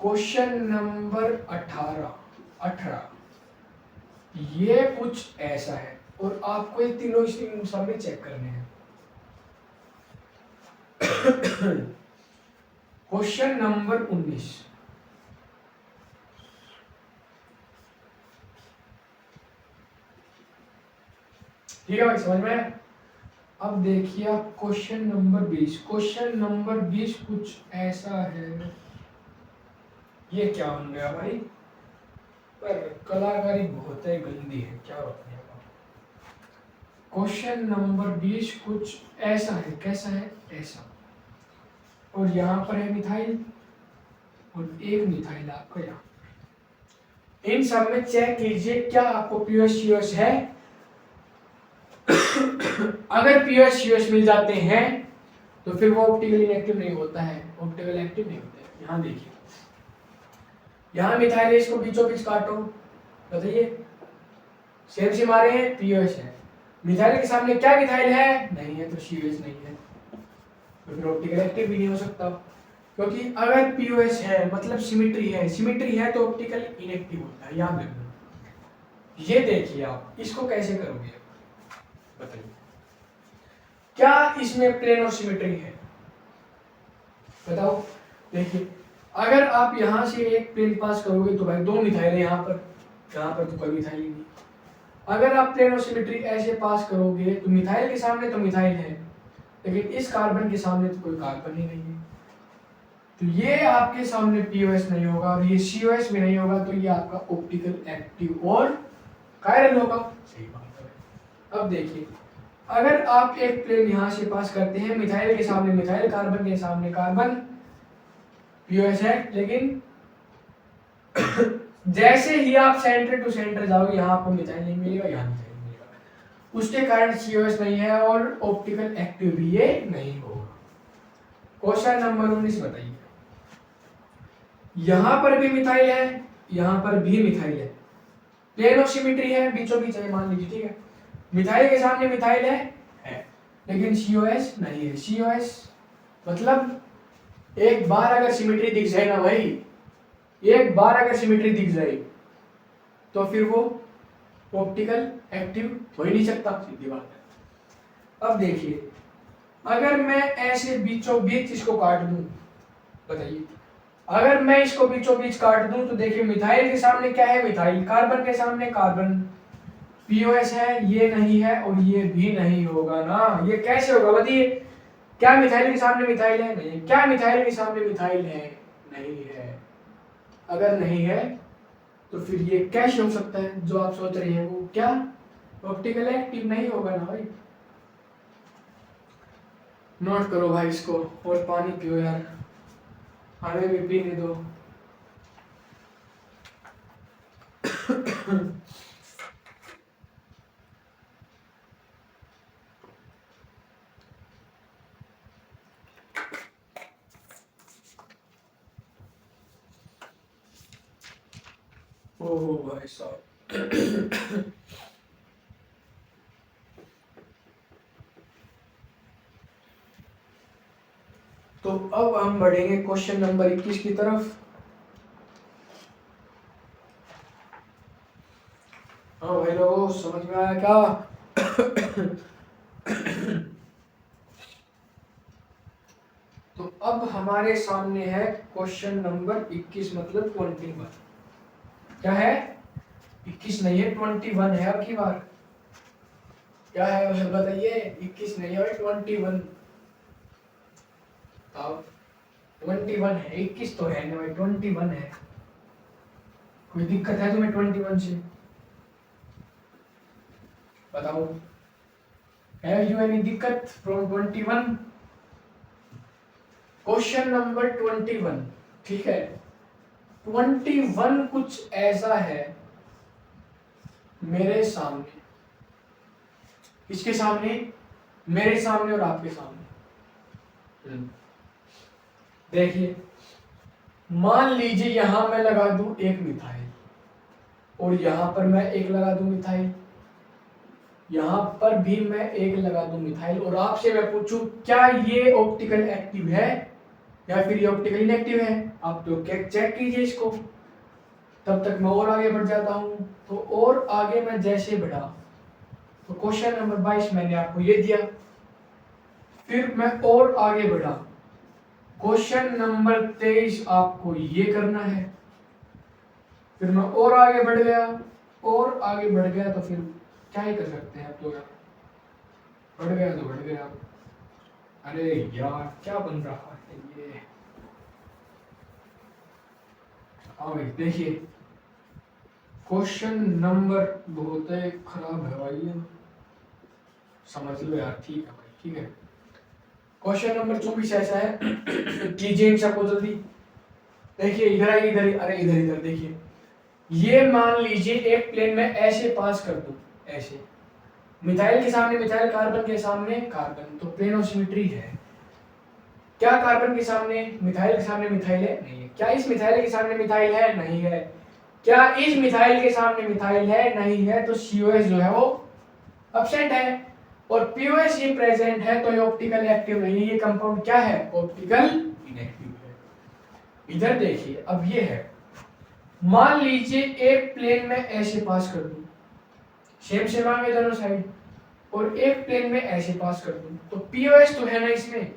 क्वेश्चन नंबर 18 ये कुछ ऐसा है, और आपको ये तीनों स्ट्रिंग सामने चेक करने हैं। क्वेश्चन नंबर 19, ठीक है भाई, समझ में आया? अब देखिए आप क्वेश्चन नंबर 20, क्वेश्चन नंबर 20 कुछ ऐसा है। ये क्या बन गया भाई? पर कलाकारी बहुत है, गंदी है, क्या होता है। क्वेश्चन नंबर 20 कुछ ऐसा है। कैसा है? ऐसा। और यहाँ पर है मिथाइल, और एक मिथाइल आपका यहाँ। इन सब में चेक कीजिए क्या आपको पीओएस सीओएस है। अगर पीओएस सीओएस मिल जाते हैं तो फिर वो ऑप्टिकल इनएक्टिव नहीं होता है, ऑप्टिकल एक्टिव नहीं होता है। यहाँ देखिए, यहाँ मिथाइल है, इसको बीचों बीच काटो, बताइए सेम से मारे हैं, पीओएस है। मिथाइल के सामने क्या मिथाइल है? नहीं है, तो सीओएस नहीं है, तो फिर ऑप्टिकल एक्टिव भी नहीं हो सकता। क्योंकि अगर पीओएस है मतलब सिमेट्री है, सिमेट्री है तो ऑप्टिकल इनएक्टिव होता है, याद रखना। ये देखिए आप इसको कैसे करोगे, बताइए। क्या इसमें प्लेन ऑफ सिमेट्री है? बताओ। देखिए अगर आप यहां से एक प्लेन पास करोगे तो भाई दो मिथाइल है यहाँ पर तो कोई मिथाइल ही नहीं। अगर आप प्लेन ऑफ सिमेट्री ऐसे पास करोगे तो मिथाइल के सामने तो मिथाइल है, लेकिन इस कार्बन के सामने तो कोई कार्बन ही नहीं है, तो ये आपके सामने पीओएस नहीं होगा, और ये सीओएस भी नहीं होगा, तो ये आपका ऑप्टिकल एक्टिव और कायरल होगा। सही बात है। अब देखिए, अगर आप एक प्लेन यहां से पास करते हैं, मिथाइल के सामने मिथाइल, कार्बन के सामने कार्बन, पीओएस है, लेकिन जैसे ही आप सेंटर टू सेंटर जाओगे यहाँ आपको मिथाइल नहीं मिलेगा, यहाँ मिथाइल मिलेगा, उसके कारण सीओएस नहीं है और ऑप्टिकल एक्टिव भी ये नहीं होगा। क्वेश्चन नंबर 19 बताइए। यहां पर भी मिथाइल है, यहां पर भी मिथाइल है, प्लेन ऑफ सिमेट्री है, बीचों बीच है, मान लीजिए, ठीक है। मिथाइल के सामने मिथाइल है, लेकिन सीओएस नहीं है। सीओएस मतलब एक बार अगर सिमेट्री दिख जाए ना भाई, एक बार अगर सिमेट्री दिख जाए तो फिर वो ऑप्टिकल एक्टिव हो ही नहीं सकता, सीधी बात है। अब देखिए, अगर मैं ऐसे बीचों बीच इसको काट दूं, बताइए, अगर मैं इसको बीचों बीच काट दूं तो देखिए मिथाइल के सामने क्या है? मिथाइल। कार्बन के सामने कार्बन, पीओएस है, ये नहीं है और ये भी नहीं होगा ना। ये कैसे होगा बताइए? क्या मिथाइल के सामने मिथाइल है? नहीं। क्या मिथाइल के सामने मिथाइल है? नहीं है। अगर नहीं है तो फिर ये कैसे हो सकता है जो आप सोच रहे हैं वो? क्या ऑप्टिकल एक्टिव नहीं होगा ना भाई। नोट करो भाई इसको, और पानी पियो यार, हमें भी पीने दो। ओ भाई साहब। अब हम बढ़ेंगे क्वेश्चन नंबर 21 की तरफ। हाँ भाई लोगों, समझ में आया क्या? तो अब हमारे सामने है क्वेश्चन नंबर 21, मतलब 21। क्या है? 21 नहीं है, 21 है। अब की बार क्या है बताइए? 21 नहीं है, 21। अब 21 है, 21 तो है नहीं भाई, 21 है। कोई दिक्कत है तुम्हें 21 से? बताओ, हैव यू एनी दिक्कत फ्रॉम 21? क्वेश्चन नंबर 21, ठीक है। 21 कुछ ऐसा है मेरे सामने। किसके सामने? मेरे सामने और आपके सामने। देखिए, मान लीजिए यहां मैं लगा दूं एक मिथाइल, और यहां पर मैं एक लगा दूं मिथाइल, यहां पर भी मैं एक लगा दूं मिथाइल, और आपसे मैं पूछूं क्या ये ऑप्टिकल एक्टिव है या फिर ये ऑप्टिकल इनएक्टिव है? आप तो चेक कीजिए इसको। तब तक मैं और आगे बढ़ जाता हूं। तो और आगे मैं जैसे बढ़ा, तो क्वेश्चन नंबर 22 मैंने आपको ये दिया। फिर मैं और आगे बढ़ा, क्वेश्चन नंबर 23 आपको ये करना है। फिर मैं और आगे बढ़ गया, और आगे बढ़ गया, तो फिर क्या ही कर सकते हैं अब तो यार, बढ़ गया तो बढ़ गया। अरे यार क्या बन रहा है ये? हाँ भाई देखिए, क्वेश्चन नंबर बहुत खराब है भाई ये, समझ लो यार। ठीक है भाई, ठीक है। क्वेश्चन नंबर 24 ऐसा है, कीजिए इन सबको जल्दी। देखिए इधर आइए, इधर, अरे इधर इधर देखिए। ये मान लीजिए एक प्लेन में ऐसे पास कर दूं, ऐसे मिथाइल के सामने मिथाइल, कार्बन के सामने कार्बन, तो प्लेन ऑफ सिमेट्री है। क्या कार्बन के सामने मिथाइल के सामने मिथाइल है? नहीं है। क्या इस मिथाइल के सामने मिथाइल है? नहीं है। क्या इस मिथाइल के सामने मिथाइल है? नहीं है। तो COS जो है वो एब्सेंट है, और POS ये प्रेजेंट है, तो ये ऑप्टिकल एक्टिव नहीं है। ये कंपाउंड क्या है? ऑप्टिकल इनएक्टिव है। इधर देखिए, अब ये है, मान लीजिए एक प्लेन में ऐसे पास कर दूं, सेम सेम आ गए दोनों साइड, और एक प्लेन में ऐसे पास कर दूं, तो POS तो है ना इसमें,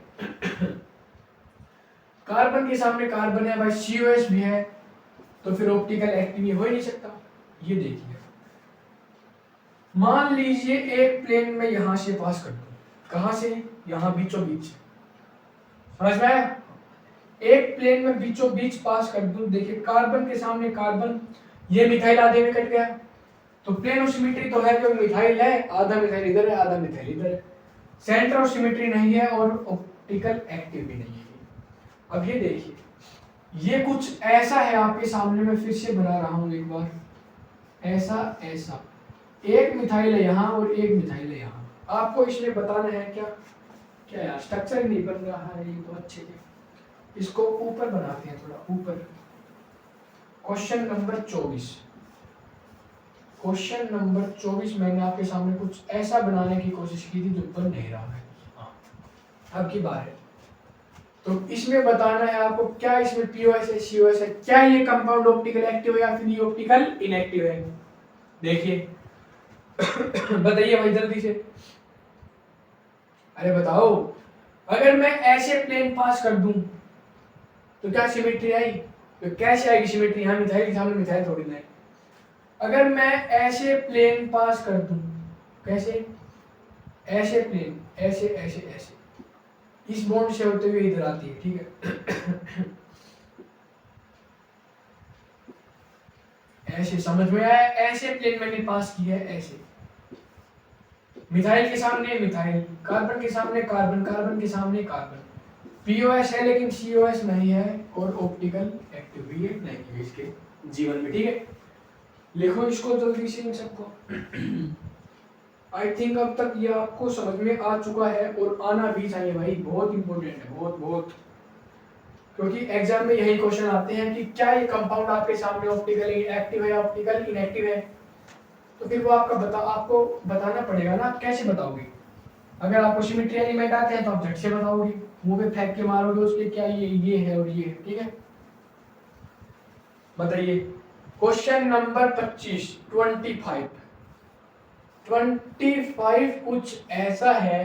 कार्बन के सामने कार्बन है भाई, COS भी है, तो फिर ऑप्टिकल एक्टिव हो ही नहीं सकता। ये देखिए, मान लीजिए एक प्लेन में यहां से पास कर दूं, कहां से? यहां बीचों बीच, समझ में आया? एक प्लेन में बीचों बीच पास कर दूं, देखिए कार्बन के सामने कार्बन, ये मिथाइल आधे में कट गया, तो प्लेन ऑफ सिमेट्री तो है, क्योंकि मिथाइल है, आधा मिथाइल इधर है, आधा मिथाइल इधर है। सेंटर ऑफ सिमेट्री नहीं है, और ऑप्टिकल एक्टिव भी नहीं है। अब ये देखिए, ये कुछ ऐसा है आपके सामने, मैं फिर से बना रहा हूं एक बार, ऐसा ऐसा एक मिथाइल है यहाँ और एक मिथाइल है यहाँ। आपको इसमें बताना है क्या? क्या यार, स्ट्रक्चर ही नहीं बन रहा है ये तो अच्छे से। इसको ऊपर बनाते हैं, थोड़ा ऊपर। क्वेश्चन नंबर 24, क्वेश्चन नंबर 24 मैंने आपके सामने कुछ ऐसा बनाने की कोशिश की थी जो बन नहीं रहा है। अब की बार है, तो इसमें बताना है आपको क्या इसमें POS है, COS है, क्या ये कंपाउंड ऑप्टिकल एक्टिव है या फिर ये ऑप्टिकल इनएक्टिव है? देखिए बताइए भाई जल्दी से, अरे बताओ। अगर मैं ऐसे प्लेन पास कर दूं तो क्या सिमेट्री आई? तो कैसे आएगी सिमेट्री? यहाँ मिथाइल के सामने मिथाइल थोड़ी ना है। अगर मैं ऐसे प्लेन पास कर दूं, कैसे? ऐसे प्लेन, ऐसे ऐसे ऐसे, इस बॉन्ड से होते हुए इधर आती है, ठीक है। ऐसे समझ में आया? ऐसे प्लेन मैंने पास किया है, ऐसे मिथाइल के सामने मिथाइल, कार्बन के सामने कार्बन, कार्बन के सामने कार्बन। POS है लेकिन COS नहीं है, और ऑप्टिकल एक्टिव भी नहीं है इसके जीवन में, ठीक है। लिखो इसको जल्दी से इन सबको। आई थिंक अब तक ये आपको समझ में आ चुका है, और आना भी चाहिए भाई, बहुत इंपॉर्टेंट है, बहुत बहुत। क्योंकि एग्जाम में यही क्वेश्चन आते हैं कि क्या ये कंपाउंड आपके सामने ऑप्टिकली एक्टिव है या ऑप्टिकल इनएक्टिव है, तो फिर वो आपको बताना पड़ेगा ना। आप कैसे बताओगे? अगर आपको सिमेट्री एलिमेंट आते हैं तो आप झट से बताओगे, मुंह पे फेंक के मारोगे उसके क्या ये है और ये है, ठीक है। बताइए क्वेश्चन नंबर 25 25 कुछ ऐसा है,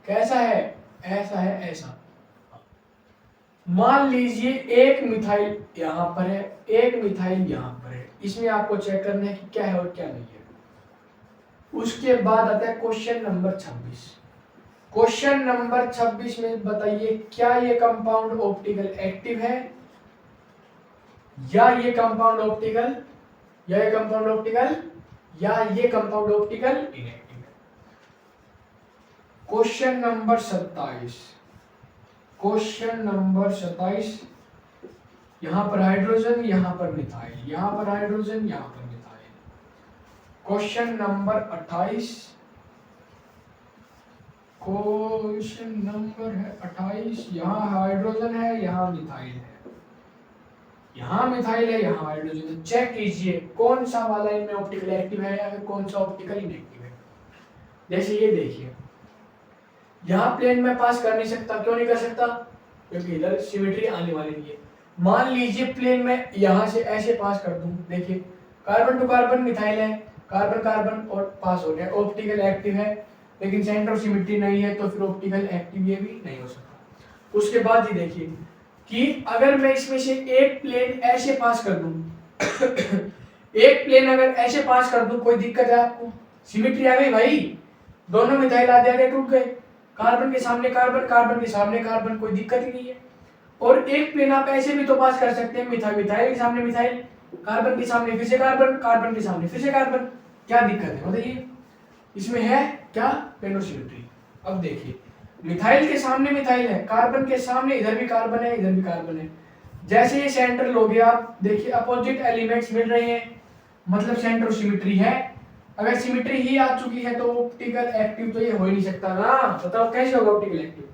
कैसा है, ऐसा है, ऐसा। मान लीजिए एक मिथाइल यहां पर है, एक मिथाइल यहां पर है, इसमें आपको चेक करना है कि क्या है और क्या नहीं है। उसके बाद आता है क्वेश्चन नंबर 26। क्वेश्चन नंबर 26 में बताइए क्या ये कंपाउंड ऑप्टिकल एक्टिव है या ये कंपाउंड ऑप्टिकल, या ये कंपाउंड ऑप्टिकल, या ये कंपाउंड ऑप्टिकल इनएक्टिव है। Question number 27। क्वेश्चन नंबर 27, यहां पर हाइड्रोजन, यहां पर मिथाइल, यहां पर हाइड्रोजन, यहां पर methyl. Question number 28। Question number है 28, यहां हाइड्रोजन है, यहां मिथाइल है, यहां मिथाइल है, यहां हाइड्रोजन है। चेक कीजिए कौन सा वाला इनमें ऑप्टिकल एक्टिव है या फिर कौन सा ऑप्टिकल इनएक्टिव है। जैसे ये देखिए, यहाँ प्लेन में पास कर नहीं सकता, क्यों नहीं कर सकता, क्योंकि इधर सिमेट्री आने वाली नहीं है। मान लीजिए प्लेन में यहाँ से ऐसे पास कर दूं, देखिए कार्बन टू कार्बन मिथाइल है, कार्बन कार्बन और पास हो गया, ऑप्टिकल एक्टिव है, लेकिन सेंटर ऑफ सिमेट्री नहीं है, तो फिर ऑप्टिकल एक्टिव ये भी नहीं हो सकता। उसके बाद ही देखिए कि अगर मैं इसमें से एक प्लेन ऐसे पास कर दूं एक प्लेन अगर ऐसे पास कर दूं, कोई दिक्कत है आपको, सिमेट्री आ गई भाई, दोनों मिथाइल आधे आधे टूट गए, कार्बन के सामने कार्बन, कार्बन के सामने कार्बन, कोई दिक्कत ही नहीं है। और एक प्लेन आप ऐसे भी तो पास कर सकते हैं, मिथाइल मिथाइल के सामने मिथाइल, कार्बन के सामने फिर से कार्बन, कार्बन के सामने फिर से कार्बन, क्या दिक्कत है बताइए, इसमें है क्या, प्लेनो सिमेट्री। अब देखिए मिथाइल के सामने मिथाइल है, कार्बन के सामने इधर भी कार्बन है, इधर भी कार्बन है। जैसे ये सेंट्रल हो गया, आप देखिए अपोजिट एलिमेंट्स मिल रहे हैं, मतलब सेंटर सिमेट्री है। अगर सिमेट्री ही आ चुकी है तो ऑप्टिकल एक्टिव तो ये हो ही नहीं सकता ना, बताओ कैसे होगा ऑप्टिकल एक्टिव।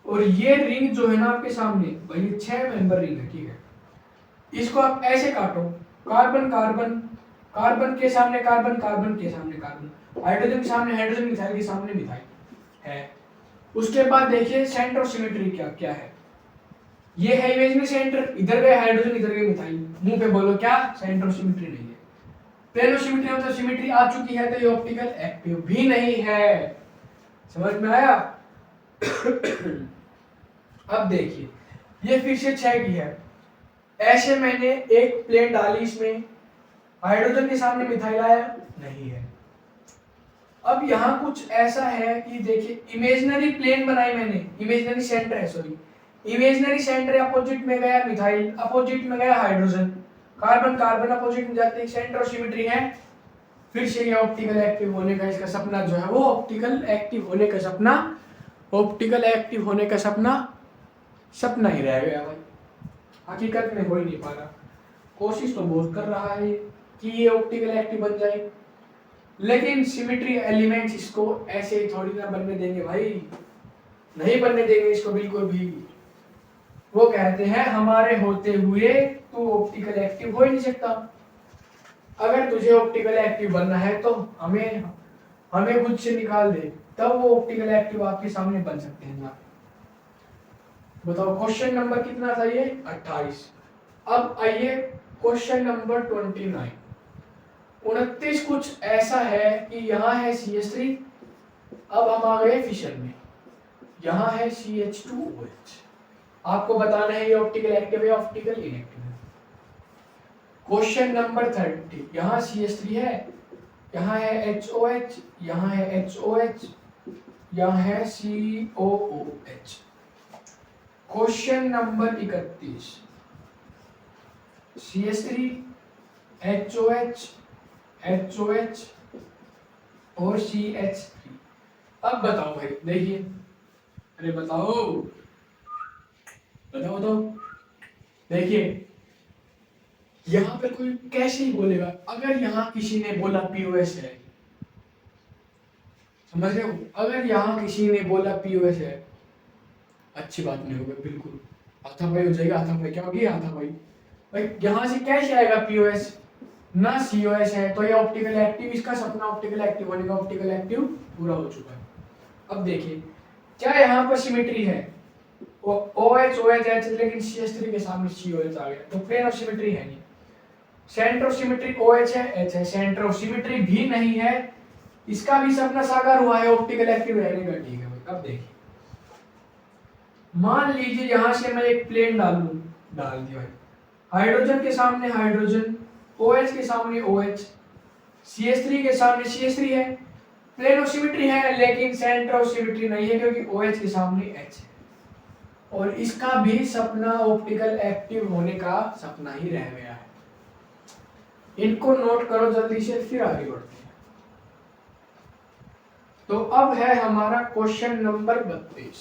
और ये रिंग जो है ना आपके सामने भाई 6 मेंबर रिंग है, ठीक है। इसको आप ऐसे काटो, कार्बन कार्बन, कार्बन के सामने कार्बन, कार्बन के सामने कार्बन, हाइड्रोजन के सामने हाइड्रोजन, मिथाइल के सामने मिथाइल है। उसके बाद देखिए सेंटर ऑफ सिमेट्री क्या क्या है, ये है इमेज में सेंटर, इधर गए हाइड्रोजन, इधर गए मिथाइल, मुंह पे बोलो क्या, सेंटर ऑफ सिमेट्री नहीं है। प्लेनो सिमेट्री मतलब सिमेट्री आ चुकी है तो ये ऑप्टिकल एक्टिव भी नहीं है, समझ में आया। अब देखिए ये फिर से 6 की है, ऐसे मैंने एक प्लेन डाली, इसमें हाइड्रोजन के सामने मिथाइल आया नहीं है। अब यहाँ कुछ ऐसा है कि देखिए इमेजिनरी प्लेन बनाई मैंने, इमेजिनरी सेंटर है, सॉरी इमेजिनरी सेंटर, अपोजिट में गया मिथाइल, अपोजिट में गया हाइड्रोजन, कार्बन कार्बन अपोजिट में जाते हैं, सेंटर ऑफ सिमेट्री है। फिर से ये ऑप्टिकल एक्टिव होने का इसका सपना जो है वो ऑप्टिकल एक्टिव होने का सपना, ऑप्टिकल एक्टिव होने का सपना सपना ही रह गया भाई, हकीकत में हो ही नहीं पा रहा। कोशिश तो बहुत कर रहा है कि ये ऑप्टिकल एक्टिव बन जाए, लेकिन सिमेट्री एलिमेंट्स इसको ऐसे ही थोड़ी ना बनने देंगे भाई, नहीं बनने देंगे इसको बिल्कुल भी। वो कहते हैं हमारे होते हुए तू ऑप्टिकल एक्टिव हो ही नहीं सकता। अगर तुझे ऑप्टिकल एक्टिव बनना है तो हमें खुद से निकाल दे, तब वो ऑप्टिकल एक्टिव आपके सामने बन सकते हैं ना। बताओ क्वेश्चन नंबर कितना था ये, 28। अब आइए क्वेश्चन नंबर 29। 29 कुछ ऐसा है कि यहाँ है CH3, अब हम आ गए फिशन में, यहाँ है CH2OH। आपको बताना है ये ऑप्टिकल एक्टिव है, ऑप्टिकल इनएक्टिव है। क्वेश्चन नंबर 30, यहाँ CH3 है, यहाँ है HOH, यहाँ है HOH, यहाँ है COOH। Question number 31, CH3, HOH, HOH और CH3। अब बताओ भाई, देखिए, अरे बताओ बताओ बताओ, देखिए यहां पे कोई कैसे ही बोलेगा, अगर यहां किसी ने बोला POS है, समझ रहे हो, अगर यहां किसी ने बोला POS है, अच्छी बात नहीं होगी बिल्कुल, हाथापाई हो जाएगा, हाथापाई क्या होगी, हाथापाई भाई, यहां से कैसे आएगा POS, ना COS है, तो ये ऑप्टिकल एक्टिव, इसका सपना ऑप्टिकल एक्टिव होने का, ऑप्टिकल एक्टिव पूरा हो चुका है। अब देखिए क्या यहाँ पर सिमेट्री है? OH OH लेकिन CH3 के सामने COH आ गया, तो प्लेन ऑफ सिमेट्री है नहीं। सेंटर ऑफ सिमेट्री OH है, H है, सेंटर ऑफ सिमेट्री भी नहीं है, इसका भी सपना साकार हुआ है ऑप्टिकल एक्टिव रहने का। ठीक है भाई, अब देखिए मान लीजिए यहां से मैं एक प्लेन डाल दिया भाई, हाइड्रोजन के सामने हाइड्रोजन, OH के सामने OH, CH3 के सामने CH3 है, प्लेन ऑफ सिमेट्री है लेकिन सेंटर ऑफ सिमेट्री नहीं है क्योंकि OH के सामने H है, और इसका भी सपना ऑप्टिकल एक्टिव होने का सपना ही रह गया है। इनको नोट करो जल्दी से, फिर आगे बढ़ते हैं। तो अब है हमारा क्वेश्चन नंबर 32।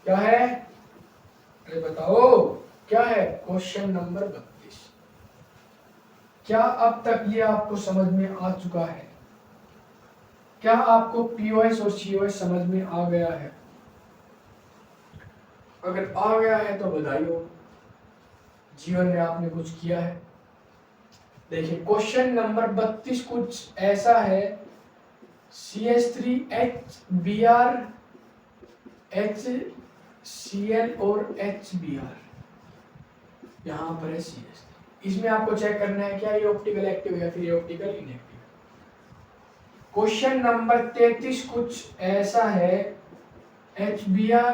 क्या है? अरे बताओ क्या है क्वेश्चन नंबर 32? क्या अब तक ये आपको समझ में आ चुका है? क्या आपको POS और COS समझ में आ गया है? अगर आ गया है तो बधाई हो, जीवन में आपने कुछ किया है। देखिए क्वेश्चन नंबर 32 कुछ ऐसा है, CH3HBr HCl और HBr, यहाँ पर है CH3। इसमें आपको चेक करना है क्या ये ऑप्टिकल एक्टिव है या फिर ये ऑप्टिकल इनएक्टिव। क्वेश्चन नंबर 33 कुछ ऐसा है, HBr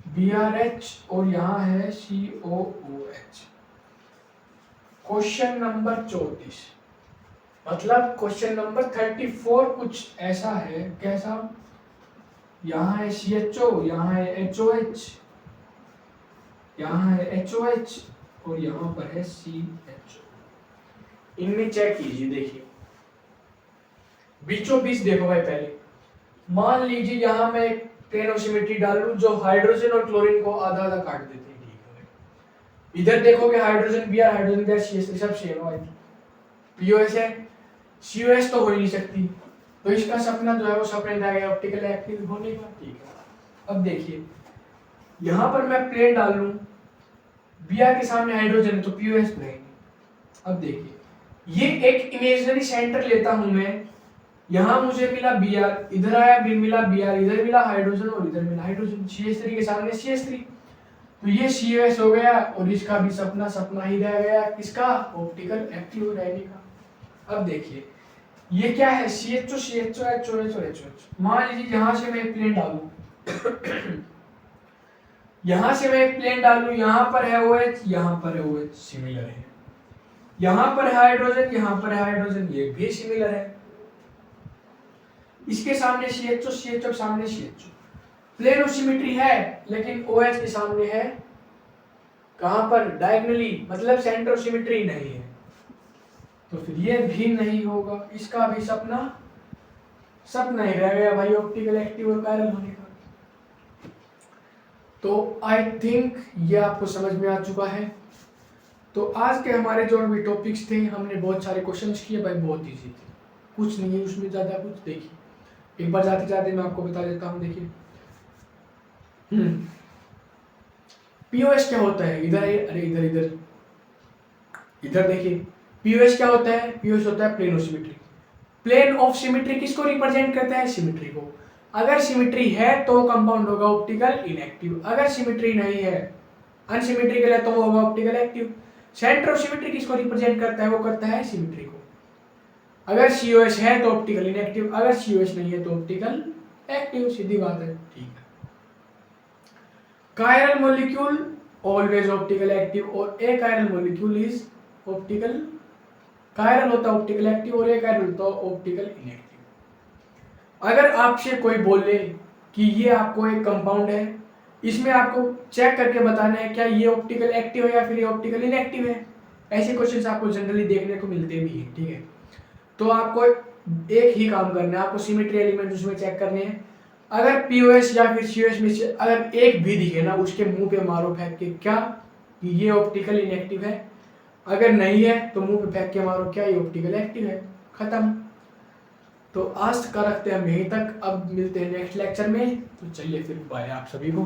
BRH और यहाँ है COOH। क्वेश्चन नंबर 34 मतलब क्वेश्चन नंबर 34 कुछ ऐसा है, कैसा? यहाँ है CHO, यहाँ है HOH, यहाँ है HOH और यहाँ पर है CHO। इनमें चेक कीजिए, देखिए बीचों बीच देखो भाई। पहले मान लीजिए यहाँ मैं एक प्लेन ऑफ सिमेट्री डाल लूं जो हाइड्रोजन और क्लोरीन को आधा आधा काट देते हैं। ठीक है, इधर देखोगे hydrogen Br hydrogen Br CH3 सब सेम है, POS है, COS तो हो ही नहीं सकती, तो इसका सपना जो है वो सपने रह गया ऑप्टिकल एक्टिव होने का। ठीक है, अब देखिए यहाँ पर मैं प्लेन डाल लूं, Br के सामने हाइड्रोजन है तो POS रहेंगे। अब देखिए ये एक इमेजिनरी सेंटर लेता हूं मैं, यहाँ मुझे मिला Br, इधर आया भी मिला Br, इधर मिला हाइड्रोजन और इधर मिला हाइड्रोजन, CH3 के सामने CH3, तो ये COS हो गया और इसका भी सपना सपना ही रह गया, किसका? ऑप्टिकल एक्टिव रहने का। अब देखिए ये क्या है, CHO CHO HOH और HOH। मान लीजिए यहाँ से मैं एक प्लेन डालूं यहाँ से मैं एक प्लेन डालूं, यहाँ पर है OH, यहाँ पर है OH, सिमिलर है, यहाँ पर है हाइड्रोजन, यहाँ पर है हाइड्रोजन, ये भी सिमिलर है, इसके सामने CHO CHO के सामने CHO, प्लेन ऑफ सिमेट्री है लेकिन OH के सामने है कहां पर? डायगोनली, मतलब सेंटर ऑफ सिमेट्री नहीं है, तो फिर ये भी नहीं होगा, इसका भी सपना सपना ही रह गया भाई ऑप्टिकल एक्टिव और कायरल होने का। तो आई थिंक ये आपको समझ में आ चुका है। तो आज के हमारे जो भी टॉपिक्स थे, हमने बहुत सारे क्वेश्चंस किए भाई, बहुत इजी थे, कुछ नहीं है उसमें ज़्यादा कुछ। देखिए एक बार जाते जाते मैं आपको बता देता हूँ। देखिए POS क्या होता है? इधर है, अरे इधर इधर इधर देखिए POS क्या होता है? POS होता है plane of symmetry. Plane of symmetry किसको रिप्रेजेंट करता है? सिमेट्री को। अगर सिमेट्री है तो कंपाउंड होगा ऑप्टिकल इनएक्टिव, अगर सिमेट्री नहीं है अनसिमेट्रिकल है तो वो होगा optical active. Centre of symmetry किसको रिप्रेजेंट करता है? वो करता है सिमेट्री को। अगर COS है तो ऑप्टिकल इनएक्टिव, अगर COS नहीं है तो ऑप्टिकल एक्टिव, सीधी बात है। ठीक है, chiral molecule always optical active और a chiral molecule is optical, chiral होता है ऑप्टिकल एक्टिव और ए कायरल होता है ऑप्टिकल इनएक्टिव। अगर आपसे कोई बोले कि ये आपको एक कंपाउंड है, इसमें आपको चेक करके बताना है क्या ये ऑप्टिकल एक्टिव है या फिर ये ऑप्टिकल इनएक्टिव है, ऐसे क्वेश्चंस आपको जनरली देखने को मिलते भी हैं। ठीक है, तो आपको एक ही काम करना है, आपको सिमेट्री एलिमेंट उसमें चेक करने हैं। अगर POS या फिर COS में से अगर एक भी दिखे ना, उसके मुंह पे मारो फेंक के, क्या कि ये ऑप्टिकल इनएक्टिव है। अगर नहीं है तो मुंह पे फेंक के मारो क्या ये ऑप्टिकल एक्टिव है, खत्म। तो आज का रखते हैं हम यहीं तक, अब मिलते हैं नेक्स्ट लेक्चर में। तो चलिए फिर बाय आप सभी को।